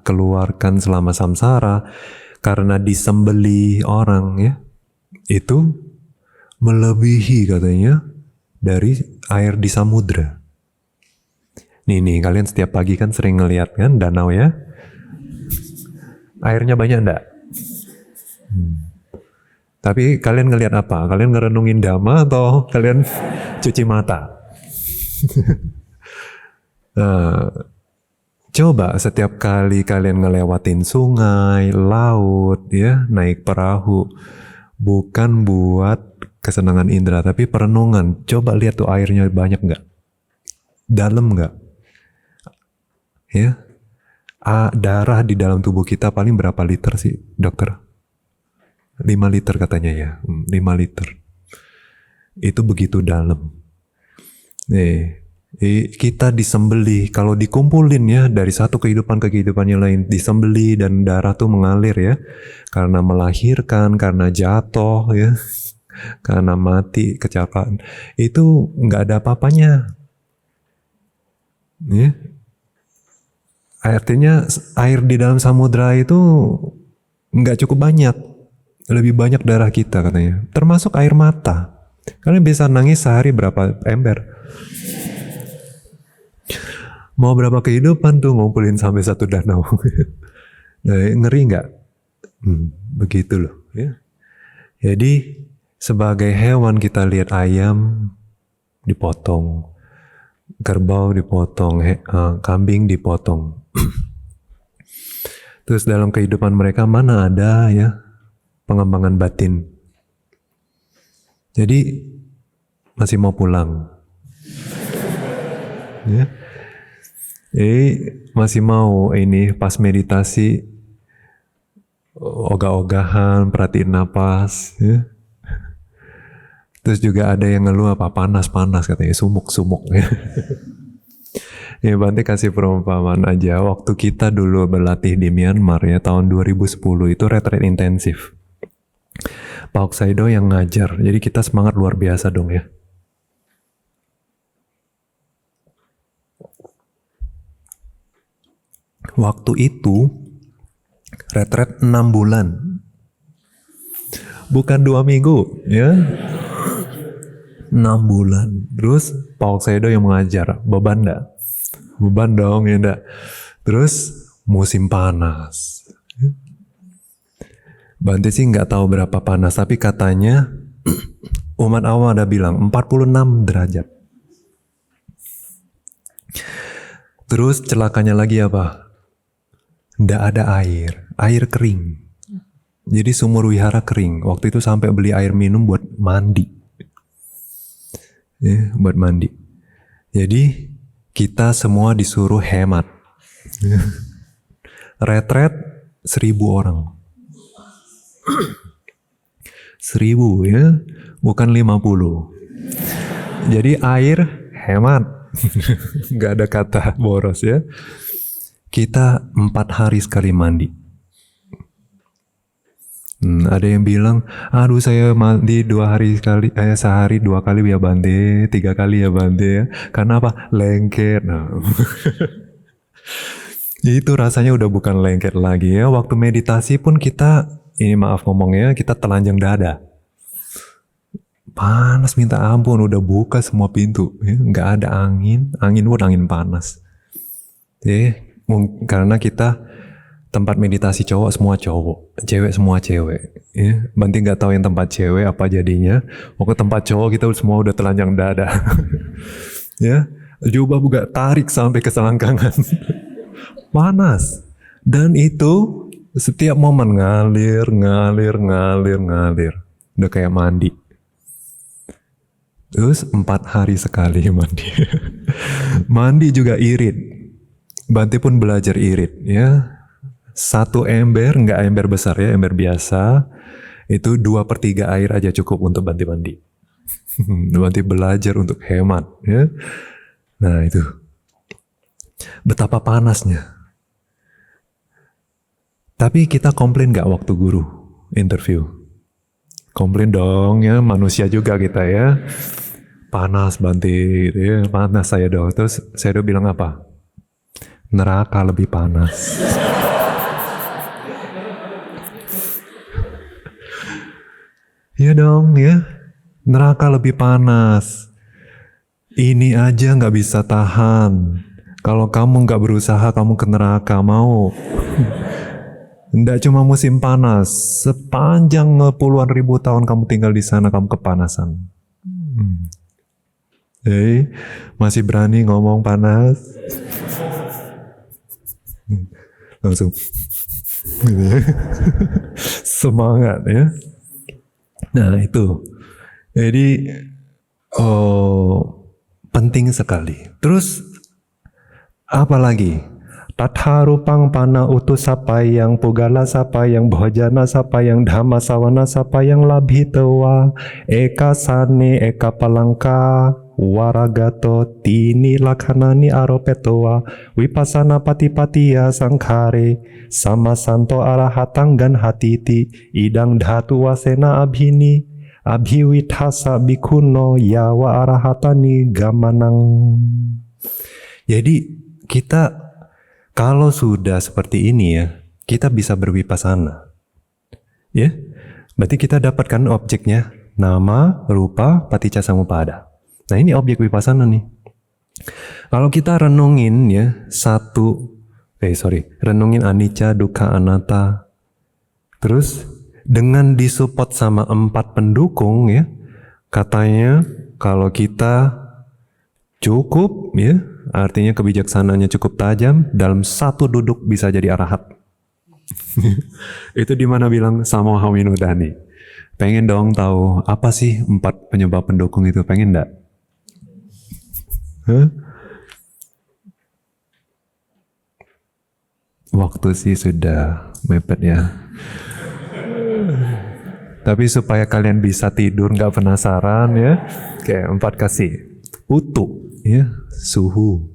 keluarkan selama samsara karena disembelih orang ya, itu melebihi katanya dari air di samudra. Nih, kalian setiap pagi kan sering ngeliat kan danau ya? Airnya banyak enggak? Tapi kalian ngeliat apa? Kalian ngerenungin dhamma atau kalian cuci mata? Nah, coba setiap kali kalian ngelewatin sungai, laut, ya, naik perahu, bukan buat kesenangan indera, tapi perenungan. Coba lihat tuh airnya banyak nggak? Dalam nggak? Ya, darah di dalam tubuh kita paling berapa liter sih, dokter? 5 liter katanya ya, 5 liter. Itu begitu dalam. Nih, kita disembelih, kalau dikumpulin ya dari satu kehidupan ke kehidupan yang lain, disembelih dan darah tuh mengalir ya, karena melahirkan, karena jatuh ya, karena mati, kecelakaan, itu nggak ada apa-apanya. Ya. Artinya air di dalam samudra itu nggak cukup banyak, lebih banyak darah kita katanya, termasuk air mata. Kalian bisa nangis sehari berapa ember? Mau berapa kehidupan tuh ngumpulin sampai satu danau? Nah, ngeri nggak? Begitu loh. Ya. Jadi sebagai hewan kita lihat ayam dipotong, kerbau dipotong, kambing dipotong. Terus dalam kehidupan mereka mana ada ya pengembangan batin. Jadi masih mau pulang. Ya. Jadi masih mau ini pas meditasi ogah-ogahan, perhatiin napas ya. Terus juga ada yang ngeluh apa panas-panas katanya, sumuk-sumuk ya. Ya Bante kasih perumpamaan aja, waktu kita dulu berlatih di Myanmar ya tahun 2010 itu retreat intensif. Pak Oksaido yang ngajar, jadi kita semangat luar biasa dong ya. Waktu itu retreat 6 bulan, bukan 2 minggu ya. 6 bulan. Terus Pak Oksaido yang mengajar, beban enggak? Beban dong ya enggak. Terus musim panas. Bante sih nggak tahu berapa panas, tapi katanya umat awam ada bilang 46 derajat. Terus celakanya lagi apa? Nggak ada air kering. Jadi sumur wihara kering. Waktu itu sampai beli air minum buat mandi. Ya, buat mandi. Jadi kita semua disuruh hemat. Retret 1000 orang. 1000 ya, bukan 50. Jadi air hemat. Gak ada kata boros ya. Kita 4 hari sekali mandi. Ada yang bilang, aduh saya mandi 2 hari sekali, sehari 2 kali ya Bante, 3 kali ya Bante ya. Karena apa? Lengket. Nah. Itu rasanya udah bukan lengket lagi ya. Waktu meditasi pun kita, ini maaf ngomongnya, kita telanjang dada. Panas minta ampun, udah buka semua pintu. Ya. Nggak ada angin pun angin panas. Karena kita tempat meditasi cowok semua cowok, cewek semua cewek. Ya. Bante nggak tahu yang tempat cewek apa jadinya. Pokoknya tempat cowok kita semua udah telanjang dada. Ya, jubah buka tarik sampai ke selangkangan. Panas. Dan itu setiap momen ngalir. Udah kayak mandi. Terus 4 hari sekali mandi. Mandi juga irit. Bante pun belajar irit ya. 1 ember, nggak ember besar ya, ember biasa. Itu 2/3 air aja cukup untuk Bante mandi. Bante belajar untuk hemat ya. Nah itu. Betapa panasnya. Tapi kita komplain nggak waktu guru interview? Komplain dong ya, manusia juga kita ya. Panas Bante gitu ya, panas saya dong. Terus saya bilang apa? Neraka lebih panas. Iya dong ya, neraka lebih panas. Ini aja nggak bisa tahan. Kalau kamu nggak berusaha, kamu ke neraka mau. Nggak cuma musim panas, sepanjang puluhan ribu tahun kamu tinggal di sana, kamu kepanasan. Masih berani ngomong panas? Langsung gitu ya. Semangat ya. Nah itu. Jadi penting sekali. Terus apa lagi? Tatharupang pana utu sapayang pugala sapayang bhojana sapayang dhamma sawana sapayang labhitawa eka sane eka palangka waragato tini lakhanani aropetowa wipasana patipatiya sangkhare samasanto arahatang gan hatiti idang dhatu wasena abhini abhiwithasa bikuno yawa arahatani gamanang. Jadi kita kalau sudah seperti ini ya, kita bisa berwipasana. Ya, berarti kita dapatkan objeknya, nama, rupa, paticca samuppada. Nah ini objek wipasana nih. Kalau kita renungin ya, renungin anicca, dukkha, anatta. Terus dengan disupport sama 4 pendukung ya, katanya kalau kita cukup ya, artinya kebijaksanaannya cukup tajam, dalam satu duduk bisa jadi arahat. Itu dimana bilang samoha winodani. Pengen dong tahu apa sih 4 penyebab pendukung itu, pengen enggak? Waktu sih sudah mepet ya. Tapi supaya kalian bisa tidur nggak penasaran ya, kayak 4 kasih. Utu ya, suhu,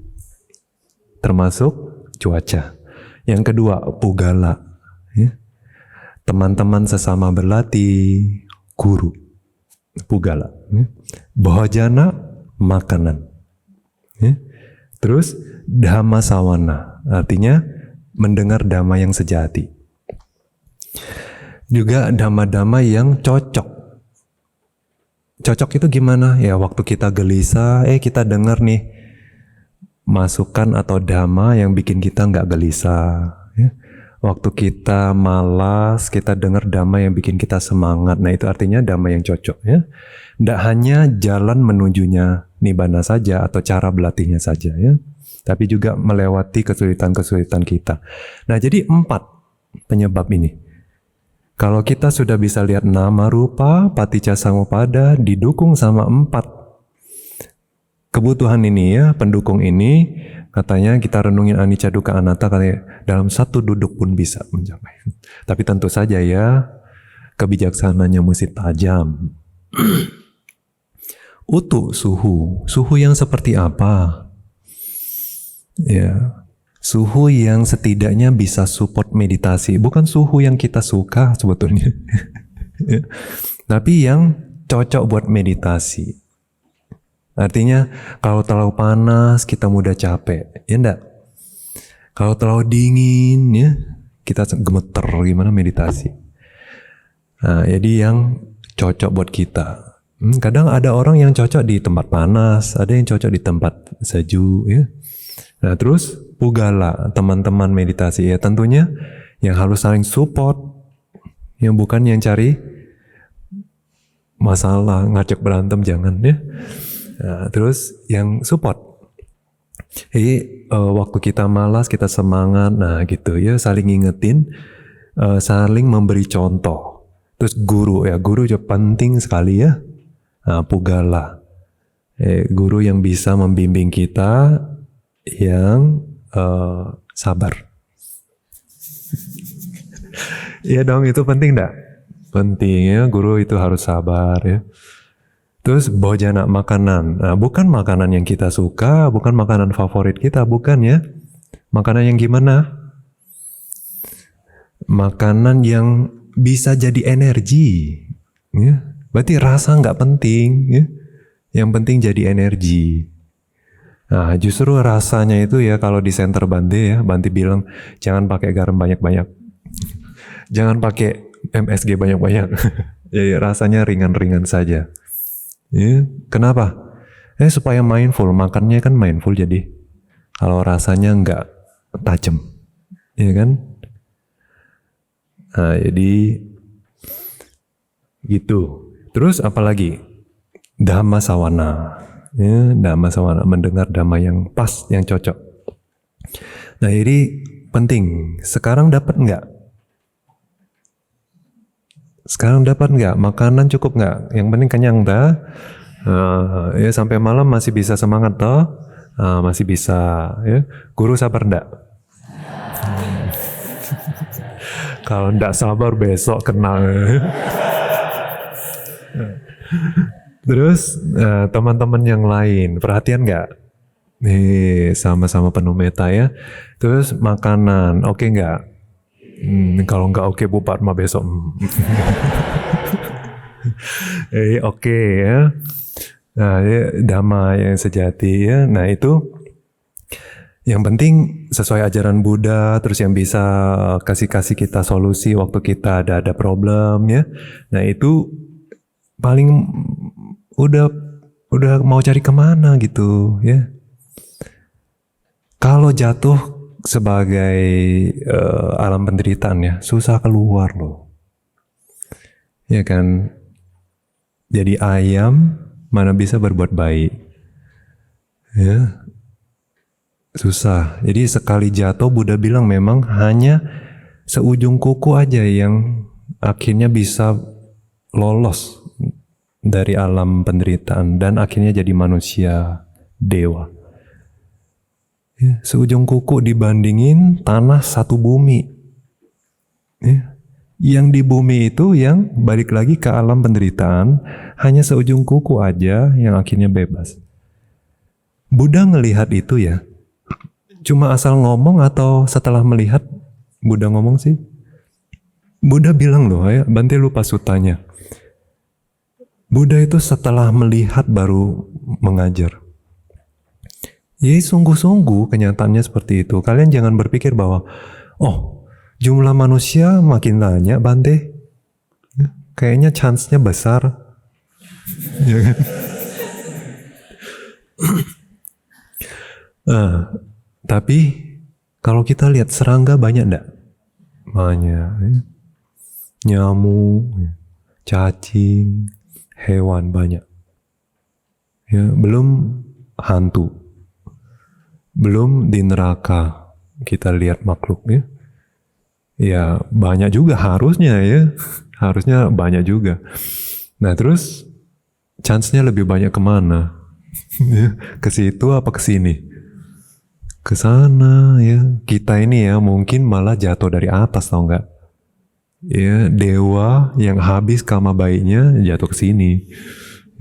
termasuk cuaca. Yang kedua, pugala ya. Teman-teman sesama berlatih, guru, pugala ya. Bhojana, makanan ya. Terus dhamma sawana, artinya mendengar dhamma yang sejati. Juga dhamma-dhamma yang cocok. Cocok itu gimana? Ya waktu kita gelisah, kita dengar nih masukan atau dhamma yang bikin kita nggak gelisah. Ya. Waktu kita malas, kita dengar dhamma yang bikin kita semangat. Nah itu artinya dhamma yang cocok ya. Nggak hanya jalan menujunya nibbana saja atau cara berlatihnya saja ya. Tapi juga melewati kesulitan-kesulitan kita. Nah jadi 4 penyebab ini. Kalau kita sudah bisa lihat nama, rupa, paticca samuppada didukung sama 4 kebutuhan ini ya, pendukung ini, katanya kita renungin anicca, dukkha, anatta, katanya dalam satu duduk pun bisa mencapai. Tapi tentu saja ya, kebijaksanaannya mesti tajam. Utu, suhu yang seperti apa? Ya. Suhu yang setidaknya bisa support meditasi, bukan suhu yang kita suka sebetulnya, tapi yang cocok buat meditasi. Artinya kalau terlalu panas kita mudah capek, ya enggak? Kalau terlalu dingin ya kita gemeter, gimana meditasi. Nah, jadi yang cocok buat kita. Kadang ada orang yang cocok di tempat panas, ada yang cocok di tempat sejuk ya. Nah terus pugala, teman-teman meditasi ya tentunya yang harus saling support, yang bukan yang cari masalah, ngajak berantem, jangan ya. Nah, terus yang support. Jadi waktu kita malas, kita semangat, nah gitu ya, saling ngingetin, saling memberi contoh. Terus guru juga penting sekali ya. Nah, pugala, guru yang bisa membimbing kita, yang sabar. Iya dong, itu penting enggak? Penting ya, guru itu harus sabar ya. Terus bhojana, makanan. Nah, bukan makanan yang kita suka, bukan makanan favorit kita, bukan ya. Makanan yang gimana? Makanan yang bisa jadi energi. Ya. Berarti rasa nggak penting ya. Yang penting jadi energi. Nah, justru rasanya itu ya kalau di center Bante ya, Bante bilang jangan pakai garam banyak-banyak. Jangan pakai MSG banyak-banyak. Ya, rasanya ringan-ringan saja. Ya, kenapa? Supaya mindful, makannya kan mindful, jadi kalau rasanya nggak tajam, ya kan? Nah, jadi gitu. Terus apalagi? Dhamma sawana. Ya, Dhamma sawana, mendengar dhamma yang pas, yang cocok. Nah, jadi penting. Sekarang dapat nggak? Sekarang dapat nggak? Makanan cukup nggak? Yang penting kenyang dah. Ya sampai malam masih bisa semangat toh? Masih bisa. Ya. Guru sabar nggak? Kalau nggak sabar besok kena. Terus teman-teman yang lain perhatian nggak? Nih sama-sama penuh meta ya. Terus makanan oke nggak? Kalau nggak oke Bu Padma besok. Oke ya. Nah, dhamma yang sejati ya. Nah itu yang penting sesuai ajaran Buddha, terus yang bisa kasih kita solusi waktu kita ada problem ya. Nah itu paling udah mau cari kemana gitu ya. Kalau jatuh sebagai alam penderitaan ya, susah keluar loh. Ya kan? Jadi ayam mana bisa berbuat baik. Ya. Susah. Jadi sekali jatuh Buddha bilang memang hanya seujung kuku aja yang akhirnya bisa lolos dari alam penderitaan dan akhirnya jadi manusia dewa. Ya, seujung kuku dibandingin tanah satu bumi. Ya. Yang di bumi itu yang balik lagi ke alam penderitaan hanya seujung kuku aja yang akhirnya bebas. Buddha ngelihat itu ya. Cuma asal ngomong atau setelah melihat Buddha ngomong sih? Buddha bilang loh ya, Bante lupa sutanya. Buddha itu setelah melihat baru mengajar. Jadi sungguh-sungguh kenyataannya seperti itu. Kalian jangan berpikir bahwa, oh jumlah manusia makin banyak Bante. Kayaknya chance-nya besar. Ya kan? Tapi kalau kita lihat serangga banyak enggak? Banyak. Ya. Nyamuk, cacing, hewan banyak. Ya, belum hantu. Belum di neraka kita lihat makhluk ya. Ya banyak juga harusnya ya. Harusnya banyak juga. Nah terus chance-nya lebih banyak kemana? Ke situ apa ke sini? Ke sana ya. Kita ini ya mungkin malah jatuh dari atas tau nggak? Ya dewa yang habis kama baiknya jatuh ke sini.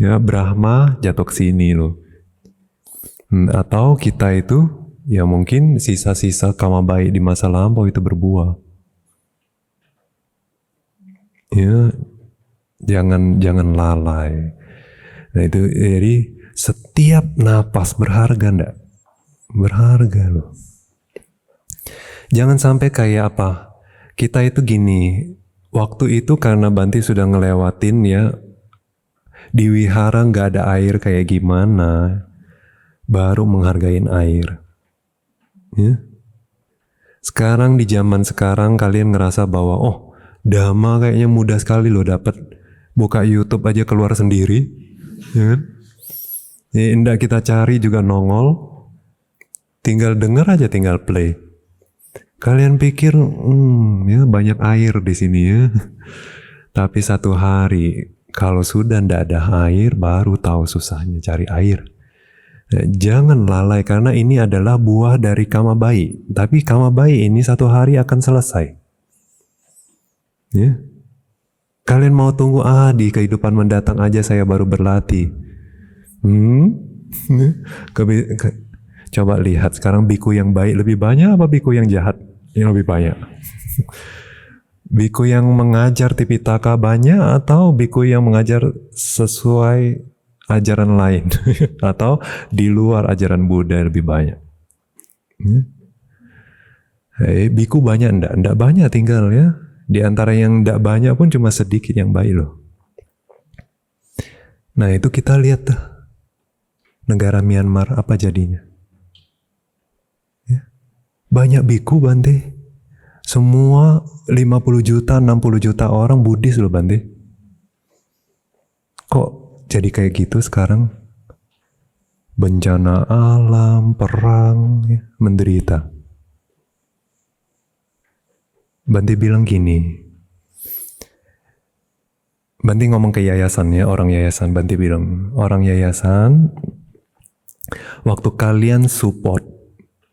Ya Brahma jatuh ke sini loh. Atau kita itu ya mungkin sisa-sisa kama baik di masa lampau itu berbuah. Ya jangan lalai. Nah itu jadi setiap napas berharga ndak? Berharga loh. Jangan sampai kayak apa? Kita itu gini, waktu itu karena Bante sudah ngelewatin ya, di wihara nggak ada air kayak gimana, baru menghargain air. Ya. Sekarang di zaman sekarang kalian ngerasa bahwa oh Dhamma kayaknya mudah sekali loh dapat, buka YouTube aja keluar sendiri, ya kan? Ya, indah kita cari juga nongol. Tinggal denger aja, tinggal play. Kalian pikir, ya banyak air di sini ya. Tapi satu hari, kalau sudah ndak ada air, baru tahu susahnya cari air. Jangan lalai karena ini adalah buah dari kama baik. Tapi kama baik ini satu hari akan selesai. Ya. Kalian mau tunggu di kehidupan mendatang aja saya baru berlatih. Coba lihat sekarang biku yang baik lebih banyak apa biku yang jahat yang lebih banyak? Biku yang mengajar Tipitaka banyak atau biku yang mengajar sesuai ajaran lain atau di luar ajaran Buddha lebih banyak? Biku banyak enggak banyak tinggal ya. Di antara yang enggak banyak pun cuma sedikit yang baik loh. Nah itu kita lihat tuh. negara Myanmar apa jadinya? Ya. Banyak biku Bante. Semua 50 juta, 60 juta orang Buddhis loh Bante. Kok jadi kayak gitu sekarang? Bencana alam, perang, ya, menderita. Bante bilang gini, Bante ngomong ke yayasan ya, orang yayasan. Bante bilang, orang yayasan, waktu kalian support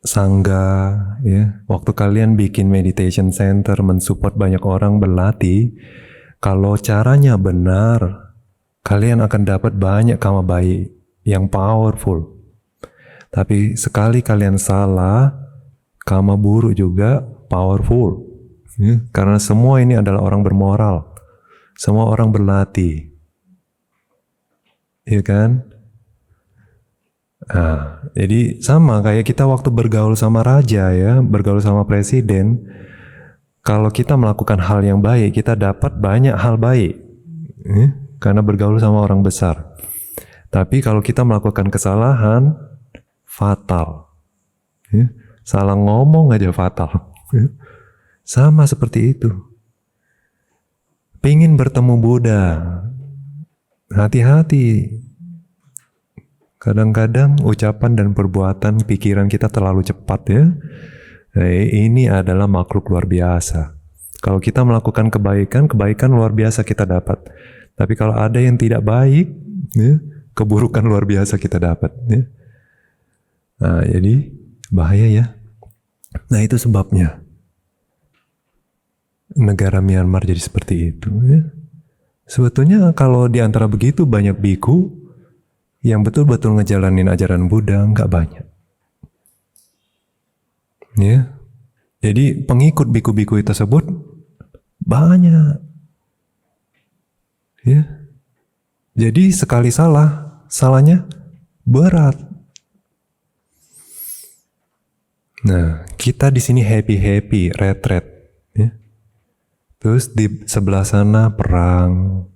sangga, ya, waktu kalian bikin meditation center, mensupport banyak orang berlatih, kalau caranya benar, kalian akan dapat banyak karma baik yang powerful. Tapi sekali kalian salah, karma buruk juga powerful. Ya, karena semua ini adalah orang bermoral. Semua orang berlatih. Iya kan? Nah, jadi sama kayak kita waktu bergaul sama raja ya, bergaul sama presiden. Kalau kita melakukan hal yang baik, kita dapat banyak hal baik. Ya, karena bergaul sama orang besar. Tapi kalau kita melakukan kesalahan, fatal. Ya, salah ngomong aja fatal. Ya, sama seperti itu. Pingin bertemu Buddha, hati-hati. Kadang-kadang ucapan dan perbuatan pikiran kita terlalu cepat ya. Ini adalah makhluk luar biasa. Kalau kita melakukan kebaikan, kebaikan luar biasa kita dapat. Tapi kalau ada yang tidak baik, ya, keburukan luar biasa kita dapat. Ya. Nah, jadi bahaya ya. Nah itu sebabnya negara Myanmar jadi seperti itu. Ya. Sebetulnya kalau di antara begitu banyak biku yang betul-betul ngejalanin ajaran Buddha nggak banyak. Ya. Jadi pengikut biku-biku tersebut banyak. Ya. Jadi sekali salah, salahnya berat. Nah, kita di sini happy-happy, retret. Ya. Terus di sebelah sana perang.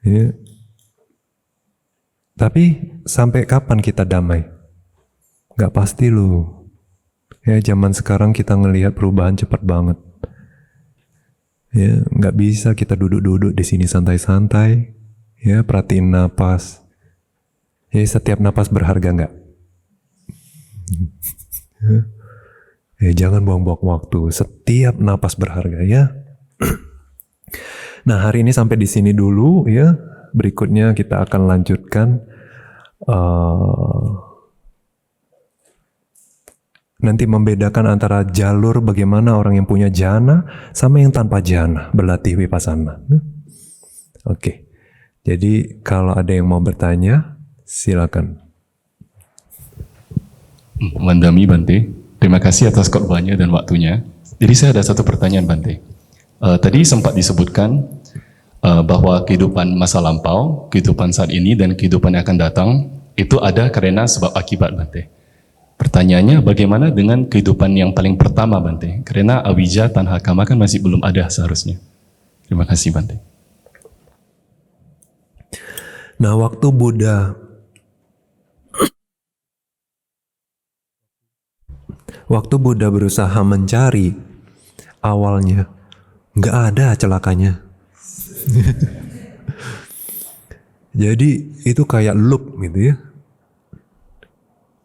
Ya. Tapi sampai kapan kita damai? Gak pasti loh. Ya, zaman sekarang kita ngelihat perubahan cepat banget. Ya, gak bisa kita duduk-duduk di sini santai-santai. Ya, perhatiin napas. Ya, setiap napas berharga gak? Ya, jangan buang-buang waktu. Setiap napas berharga ya. Nah, hari ini sampai di sini dulu ya. Berikutnya kita akan lanjutkan nanti membedakan antara jalur bagaimana orang yang punya jhana sama yang tanpa jhana berlatih vipassana. Oke. Jadi kalau ada yang mau bertanya, silakan. Mandami Bante, terima kasih atas khotbahnya dan waktunya. Jadi saya ada satu pertanyaan Bante. Tadi sempat disebutkan bahwa kehidupan masa lampau, kehidupan saat ini dan kehidupan yang akan datang itu ada karena sebab akibat Bante. Pertanyaannya bagaimana dengan kehidupan yang paling pertama Bante? Karena awija tanha kama kan masih belum ada seharusnya. Terima kasih Bante. Nah, waktu Buddha berusaha mencari awalnya, nggak ada celakanya. Jadi itu kayak loop gitu ya.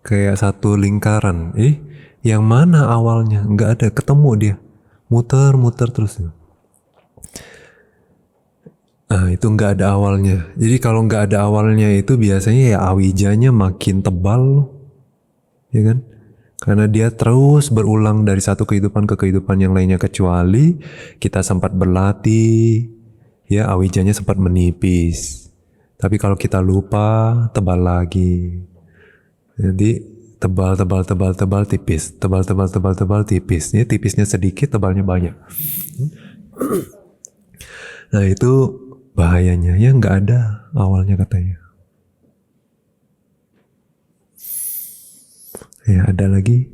Kayak satu lingkaran. Yang mana awalnya? Nggak ada, ketemu dia. Muter-muter terus. Nah, itu nggak ada awalnya. Jadi kalau nggak ada awalnya itu biasanya ya awijanya makin tebal. Ya kan? Karena dia terus berulang dari satu kehidupan ke kehidupan yang lainnya, kecuali kita sempat berlatih, ya awijanya sempat menipis. Tapi kalau kita lupa, tebal lagi. Jadi tebal, tipis. Tebal, tipis. Ini tipisnya sedikit, tebalnya banyak. Nah itu bahayanya. Ya nggak ada awalnya katanya. Ya ada lagi.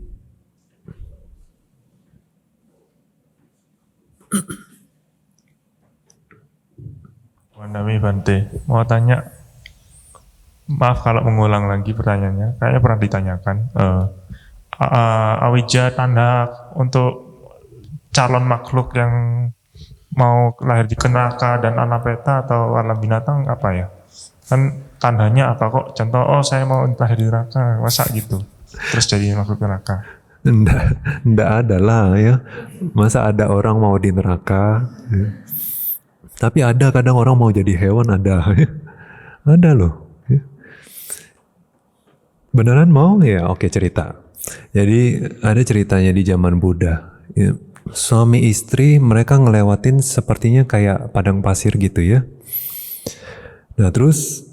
Mandami Bante, mau tanya, Maaf kalau mengulang lagi pertanyaannya, kayaknya pernah ditanyakan. Awija tanda untuk calon makhluk yang mau lahir di neraka dan alam peta atau alam binatang apa ya? Kan tandanya apa kok? Contoh, oh saya mau lahir di neraka, masa gitu? Terus jadi makhluk neraka. Nggak ada lah ya. Masa ada orang mau di neraka? Ya. Tapi ada kadang orang mau jadi hewan ada. Ada loh. Ya. Beneran mau ya? Oke cerita. Jadi ada ceritanya di zaman Buddha. Ya, suami istri mereka ngelewatin sepertinya kayak padang pasir gitu ya. Nah terus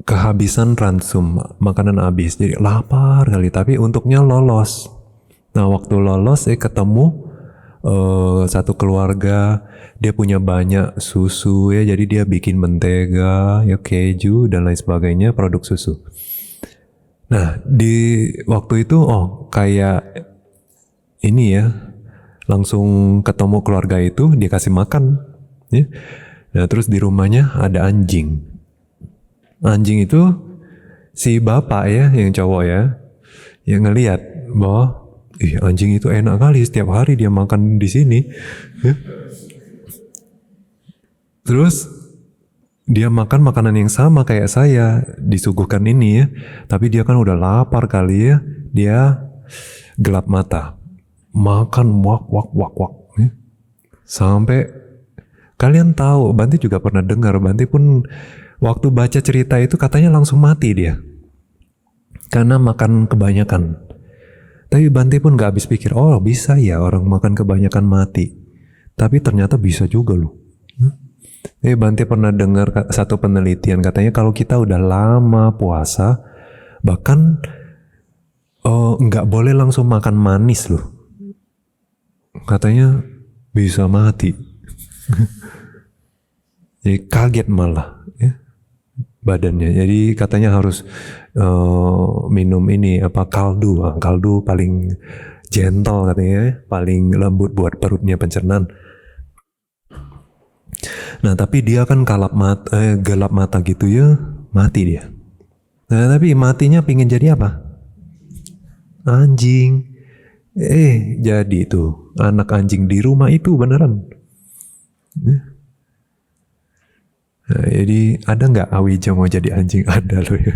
kehabisan ransum, makanan habis. Jadi lapar kali tapi untuknya lolos. Nah waktu lolos ketemu satu keluarga, dia punya banyak susu ya, jadi dia bikin mentega, ya keju dan lain sebagainya, produk susu. Nah di waktu itu kayak ini ya, langsung ketemu keluarga itu, dia kasih makan. Ya. Nah terus di rumahnya ada anjing. Anjing itu si bapak ya, yang cowok ya, yang ngelihat bahwa anjing itu enak kali, setiap hari dia makan di sini. Ya. Terus dia makan makanan yang sama kayak saya disuguhkan ini ya, tapi dia kan udah lapar kali ya, dia gelap mata, makan wak wak wak wak. Ya. Sampai kalian tahu, Banti juga pernah dengar, Banti pun waktu baca cerita itu katanya langsung mati dia karena makan kebanyakan. Tapi Banti pun gak habis pikir, oh bisa ya orang makan kebanyakan mati. Tapi ternyata bisa juga loh. Banti pernah dengar satu penelitian, katanya kalau kita udah lama puasa, bahkan nggak boleh langsung makan manis loh. Katanya bisa mati. Jadi kaget malah ya, badannya. Jadi katanya harus minum ini kaldu. Kaldu paling gentle katanya, paling lembut buat perutnya, pencernaan. Nah tapi dia kan gelap mata gitu ya, mati dia. Nah tapi matinya pingin jadi apa? Anjing. Jadi tuh anak anjing di rumah itu beneran. Nah, jadi ada nggak Awija mau jadi anjing? Ada loh ya.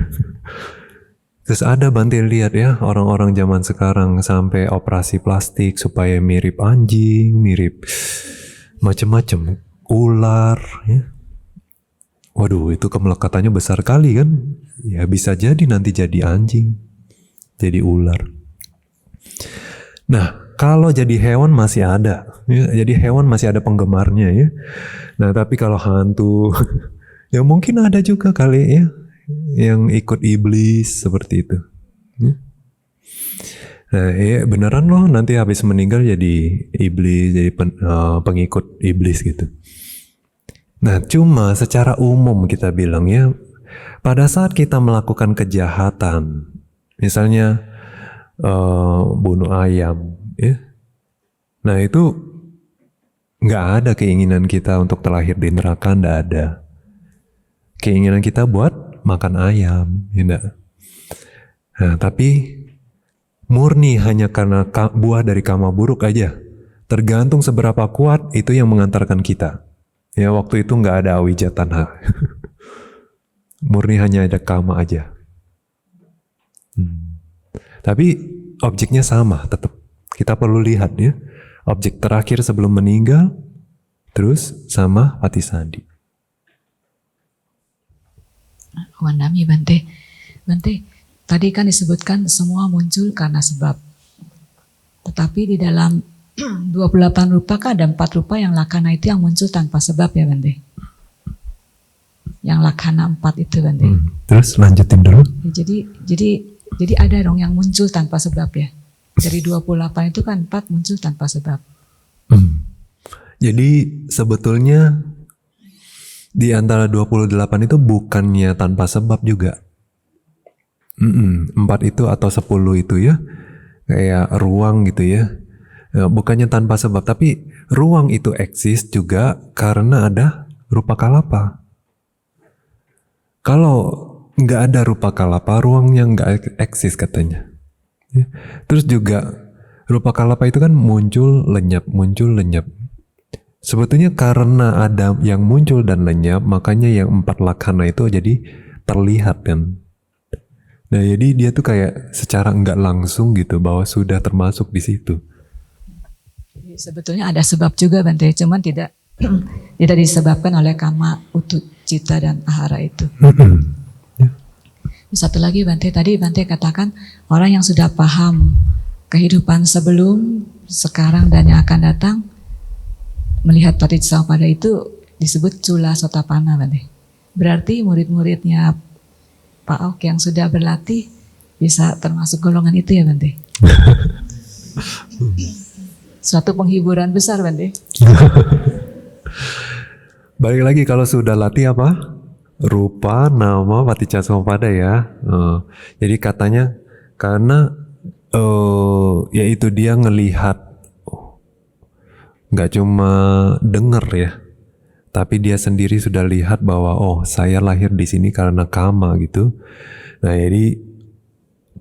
Terus ada Banti lihat ya orang-orang zaman sekarang sampai operasi plastik supaya mirip anjing, mirip macam-macam. Ular ya. Waduh itu kemelekatannya besar kali kan. Ya bisa jadi nanti jadi anjing, jadi ular. Nah kalau jadi hewan masih ada ya, jadi hewan masih ada penggemarnya ya. Nah tapi kalau hantu ya mungkin ada juga kali ya yang ikut iblis seperti itu ya. Nah ya beneran loh nanti habis meninggal jadi iblis, jadi pengikut iblis gitu. Nah cuma secara umum kita bilang ya, pada saat kita melakukan kejahatan, misalnya bunuh ayam ya, nah itu nggak ada keinginan kita untuk terlahir di neraka, nggak ada. Keinginan kita buat makan ayam, ya enggak? Nah tapi murni hanya karena buah dari kama buruk aja, tergantung seberapa kuat itu yang mengantarkan kita. Ya waktu itu nggak ada Awija tanha. Murni hanya ada kama aja. Tapi objeknya sama tetap. Kita perlu lihat ya. Objek terakhir sebelum meninggal, terus sama Patisandi. Wandami Bante. Bante, tadi kan disebutkan semua muncul karena sebab. Tetapi di dalam 28 rupa kan ada 4 rupa yang lakana itu yang muncul tanpa sebab ya Bante. Yang lakana 4 itu Bante. Terus lanjutin dulu. Jadi ada dong yang muncul tanpa sebab ya. Dari 28 itu kan 4 muncul tanpa sebab. Jadi sebetulnya di antara 28 itu bukannya tanpa sebab juga. 4 itu atau 10 itu ya. Kayak ruang gitu ya. Bukannya tanpa sebab, tapi ruang itu eksis juga karena ada rupa kalapa. Kalau nggak ada rupa kalapa, ruangnya nggak eksis katanya. Ya. Terus juga rupa kalapa itu kan muncul lenyap. Sebetulnya karena ada yang muncul dan lenyap, makanya yang 4 lakana itu jadi terlihat kan. Nah jadi dia tuh kayak secara nggak langsung gitu bahwa sudah termasuk di situ. Jadi sebetulnya ada sebab juga Bante, cuman tidak disebabkan oleh kama, utu, cita dan ahara itu. Satu lagi Bante, tadi Bante katakan orang yang sudah paham kehidupan sebelum, sekarang dan yang akan datang, melihat paticcasamuppada itu disebut cula sotapanna Bante. Berarti murid-muridnya Pak Ok yang sudah berlatih bisa termasuk golongan itu ya Bante. Suatu penghiburan besar Bante. Balik lagi kalau sudah latih apa? Rupa, nama, paticcasamuppada ya. Jadi katanya karena yaitu dia ngelihat, nggak cuma denger ya, tapi dia sendiri sudah lihat bahwa oh saya lahir di sini karena kama gitu. Nah jadi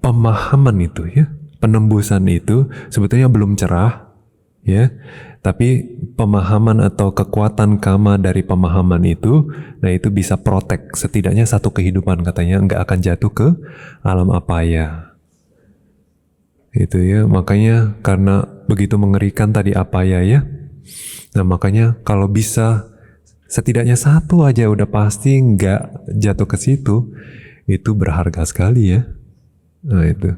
pemahaman itu ya, penembusan itu sebetulnya belum cerah ya, tapi pemahaman atau kekuatan kama dari pemahaman itu, nah itu bisa protek setidaknya satu kehidupan katanya, nggak akan jatuh ke alam apaya. Itu ya, makanya karena begitu mengerikan tadi apaya ya. Nah makanya kalau bisa setidaknya satu aja udah pasti nggak jatuh ke situ, itu berharga sekali ya. Nah itu.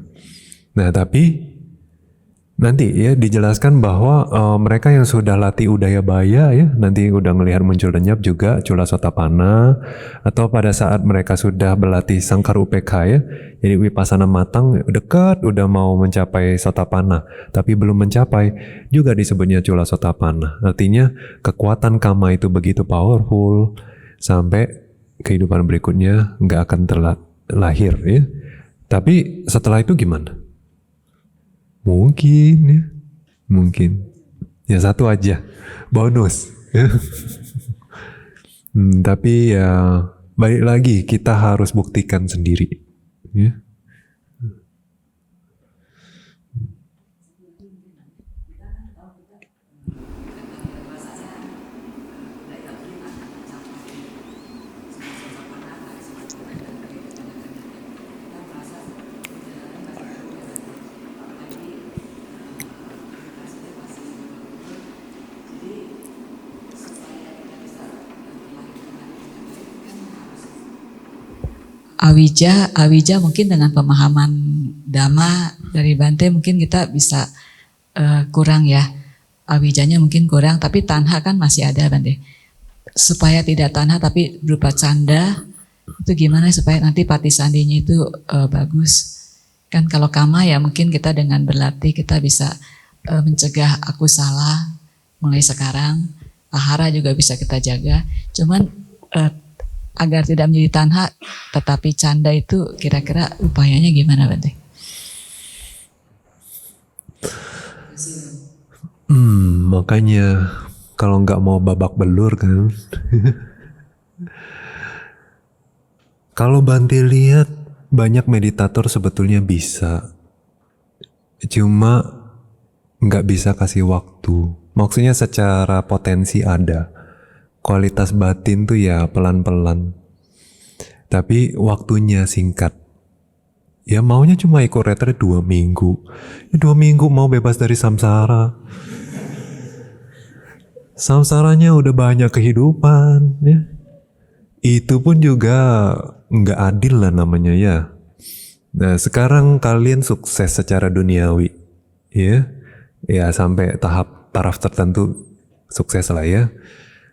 Nah tapi nanti ya dijelaskan bahwa mereka yang sudah latih udayabaya ya, nanti udah ngelihat muncul lenyap juga cula sotapanna, atau pada saat mereka sudah berlatih sangkar UPK ya, jadi wipasana matang dekat udah mau mencapai sotapanna tapi belum mencapai, juga disebutnya cula sotapanna. Artinya kekuatan kama itu begitu powerful sampai kehidupan berikutnya nggak akan terlahir ya. Tapi setelah itu gimana? Mungkin ya, mungkin ya satu aja bonus ya. Tapi ya balik lagi kita harus buktikan sendiri ya. Awija mungkin dengan pemahaman Dhamma dari Bante mungkin kita bisa kurang ya. Awijanya mungkin kurang, tapi tanha kan masih ada Bante. Supaya tidak tanha tapi berupa canda, itu gimana supaya nanti patisandinya itu bagus. Kan kalau kama ya mungkin kita dengan berlatih kita bisa mencegah aku salah mulai sekarang. Ahara juga bisa kita jaga. Cuman agar tidak menjadi tanha tetapi canda itu kira-kira upayanya gimana Bante? Makanya kalau nggak mau babak belur kan kalau Bante lihat banyak meditator sebetulnya bisa, cuma nggak bisa kasih waktu. Maksudnya secara potensi ada, kualitas batin tuh ya pelan-pelan, tapi waktunya singkat. Ya maunya cuma ikut retret 2 minggu. Ya 2 minggu mau bebas dari samsara. Samsaranya udah banyak kehidupan ya. Itu pun juga nggak adil lah namanya ya. Nah sekarang kalian sukses secara duniawi ya. Ya sampai taraf tertentu sukses lah ya.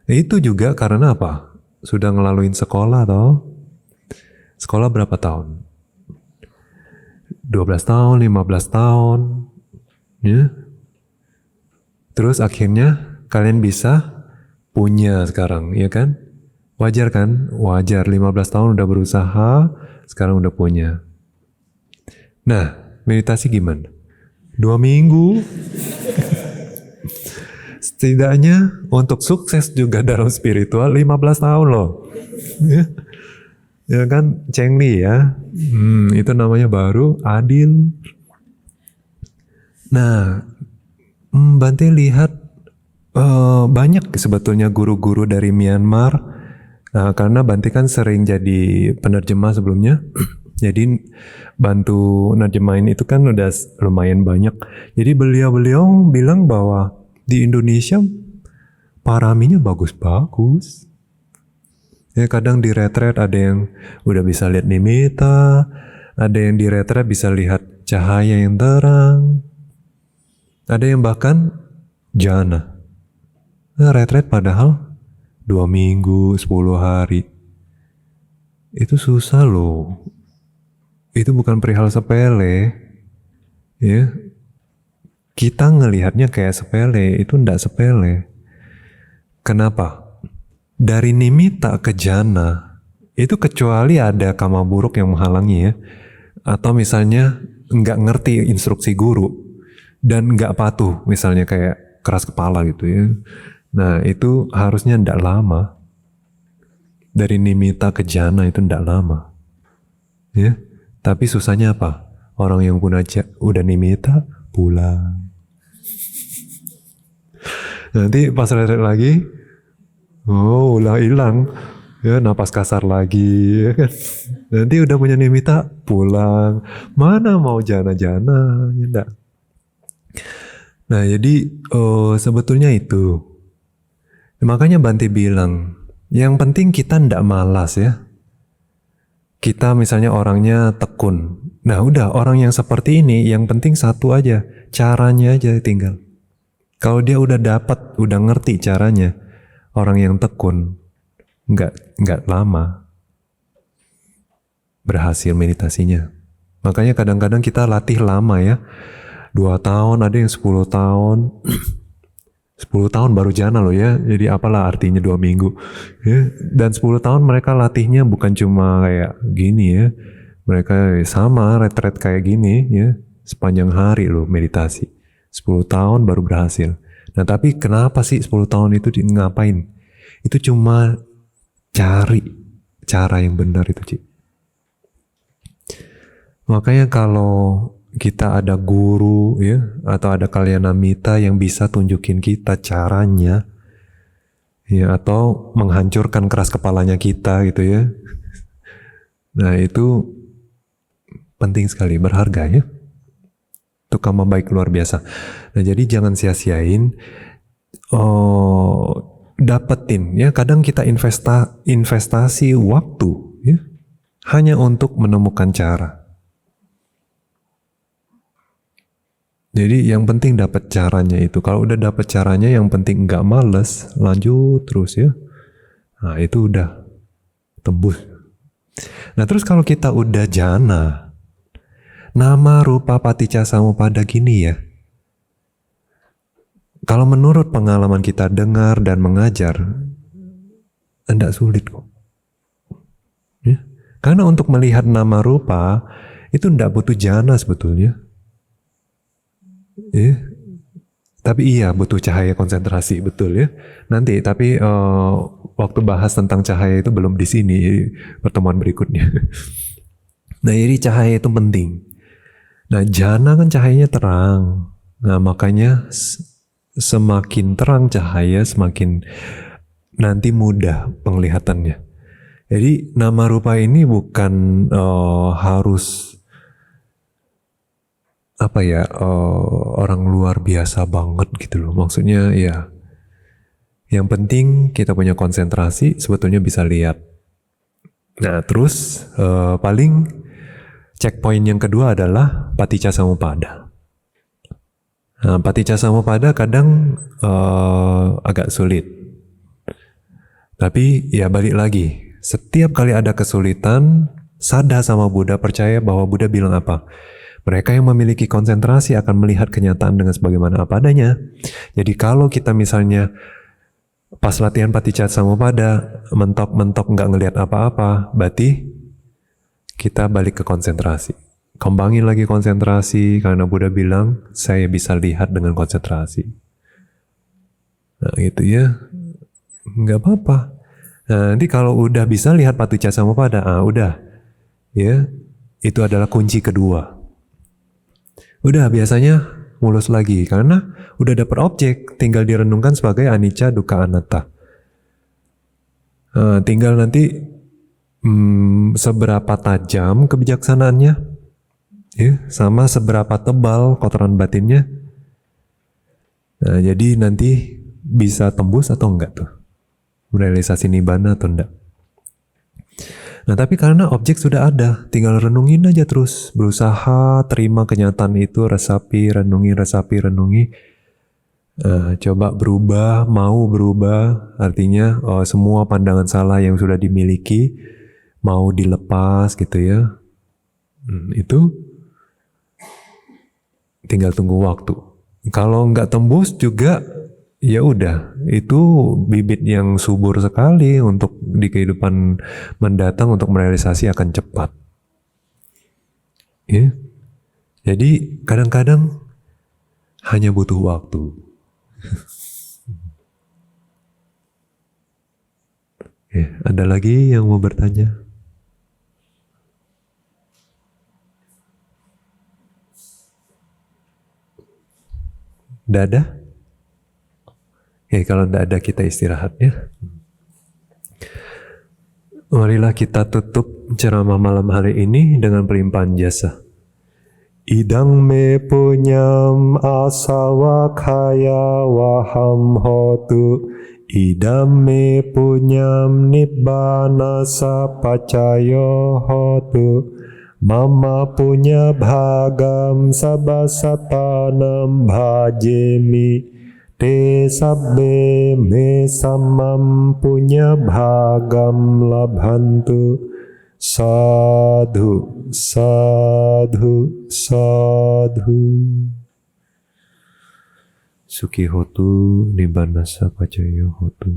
Nah, itu juga karena apa? Sudah ngelaluin sekolah toh. Sekolah berapa tahun? 12 tahun, 15 tahun. Ya. Terus akhirnya kalian bisa punya sekarang, ya kan? Wajar kan? Wajar, 15 tahun udah berusaha, sekarang udah punya. Nah, meditasi gimana? 2 minggu. Setidaknya untuk sukses juga dalam spiritual 15 tahun loh. Ya. Ya kan, Chengli ya. Itu namanya baru adil. Nah, Bante lihat banyak sebetulnya guru-guru dari Myanmar. Nah, karena Bante kan sering jadi penerjemah sebelumnya. Jadi bantu nerjemahin itu kan udah lumayan banyak. Jadi beliau-beliau bilang bahwa di Indonesia paraminya bagus-bagus. Ya kadang di retret ada yang udah bisa lihat nimitta, ada yang di retret bisa lihat cahaya yang terang, ada yang bahkan jana. Nah, retret padahal 2 minggu, 10 hari. Itu susah loh. Itu bukan perihal sepele. Ya. Kita ngelihatnya kayak sepele, itu ndak sepele. Kenapa? Dari nimitta ke jana, itu kecuali ada kama buruk yang menghalangi ya. Atau misalnya nggak ngerti instruksi guru dan nggak patuh, misalnya kayak keras kepala gitu ya. Nah itu harusnya ndak lama. Dari nimitta ke jana itu ndak lama. Ya. Tapi susahnya apa? Orang yang udah nimitta pulang. Nanti pas retret lagi, ulah hilang. Ya, napas kasar lagi. Ya kan? Nanti udah punya nimitta pulang. Mana mau jana-jana, ya enggak? Nah jadi sebetulnya itu. Makanya Bante bilang, yang penting kita ndak malas ya. Kita misalnya orangnya tekun. Nah udah orang yang seperti ini yang penting satu aja. Caranya aja tinggal. Kalau dia udah dapat, udah ngerti caranya. Orang yang tekun nggak lama berhasil meditasinya. Makanya kadang-kadang kita latih lama ya. 2 tahun, ada yang 10 tahun. 10 tahun baru jana loh ya. Jadi apalah artinya 2 minggu. Ya. Dan 10 tahun mereka latihnya bukan cuma kayak gini ya. Mereka sama retret kayak gini ya. Sepanjang hari loh meditasi. 10 tahun baru berhasil. Nah tapi kenapa sih 10 tahun itu ngapain? Itu cuma cari cara yang benar itu Ci. Makanya kalau kita ada guru ya atau ada kalyanamitta yang bisa tunjukin kita caranya ya atau menghancurkan keras kepalanya kita gitu ya. Nah itu penting sekali, berharga ya. Itu kama baik luar biasa. Nah jadi jangan sia-siain dapetin ya. Kadang kita investasi waktu ya hanya untuk menemukan cara. Jadi yang penting dapat caranya itu. Kalau udah dapat caranya, yang penting nggak males, lanjut terus ya. Nah itu udah tembus. Nah terus kalau kita udah jana, nama rupa paticca samuppada gini ya. Kalau menurut pengalaman kita dengar dan mengajar, enggak sulit kok. Ya? Karena untuk melihat nama rupa itu enggak butuh jana sebetulnya. Ya. Tapi iya butuh cahaya konsentrasi, betul ya. Nanti tapi waktu bahas tentang cahaya itu belum di sini, pertemuan berikutnya. Nah jadi cahaya itu penting. Nah jana kan cahayanya terang. Nah makanya semakin terang cahaya semakin nanti mudah penglihatannya. Jadi nama rupa ini bukan harus apa ya orang luar biasa banget gitu loh. Maksudnya ya yang penting kita punya konsentrasi sebetulnya bisa lihat. Nah terus paling checkpoint yang kedua adalah paticca samuppada. Nah, paticca samuppada kadang agak sulit. Tapi ya balik lagi, setiap kali ada kesulitan, sadar sama Buddha, percaya bahwa Buddha bilang apa? Mereka yang memiliki konsentrasi akan melihat kenyataan dengan sebagaimana apa adanya. Jadi kalau kita misalnya pas latihan paticca samuppada, mentok-mentok nggak ngelihat apa-apa, berarti kita balik ke konsentrasi. Kembangin lagi konsentrasi, karena Buddha bilang, saya bisa lihat dengan konsentrasi. Nah gitu ya, nggak apa-apa. Nah, nanti kalau udah bisa lihat patuca samuppada, udah, ya, itu adalah kunci kedua. Udah biasanya mulus lagi karena udah dapat objek, tinggal direnungkan sebagai anicca, dukkha, anatta. Tinggal nanti seberapa tajam kebijaksanaannya, ya, sama seberapa tebal kotoran batinnya. Nah, jadi nanti bisa tembus atau enggak tuh, realisasi nibbana atau enggak. Nah, tapi karena objek sudah ada, tinggal renungin aja terus, berusaha terima kenyataan itu, resapi, renungi. Coba berubah, mau berubah, artinya semua pandangan salah yang sudah dimiliki mau dilepas gitu ya. Itu tinggal tunggu waktu. Kalau nggak tembus juga ya udah, itu bibit yang subur sekali untuk di kehidupan mendatang untuk merealisasi akan cepat. Ya. Jadi kadang-kadang hanya butuh waktu. Ada lagi yang mau bertanya? Nggak ada? Kalau nggak ada kita istirahat ya. Marilah kita tutup ceramah malam hari ini dengan pelimpahan jasa. Idang me punyam asawakaya waham hotu. Idam me punyam nibbana sapacayo hotu. Mama punya bhagam sabasatanam bhajemi. Te sabbe me samam punya bhagam labhantu. Sadhu, sadhu, sadhu. Sukhi hotu, nibbana sapacayo hotu.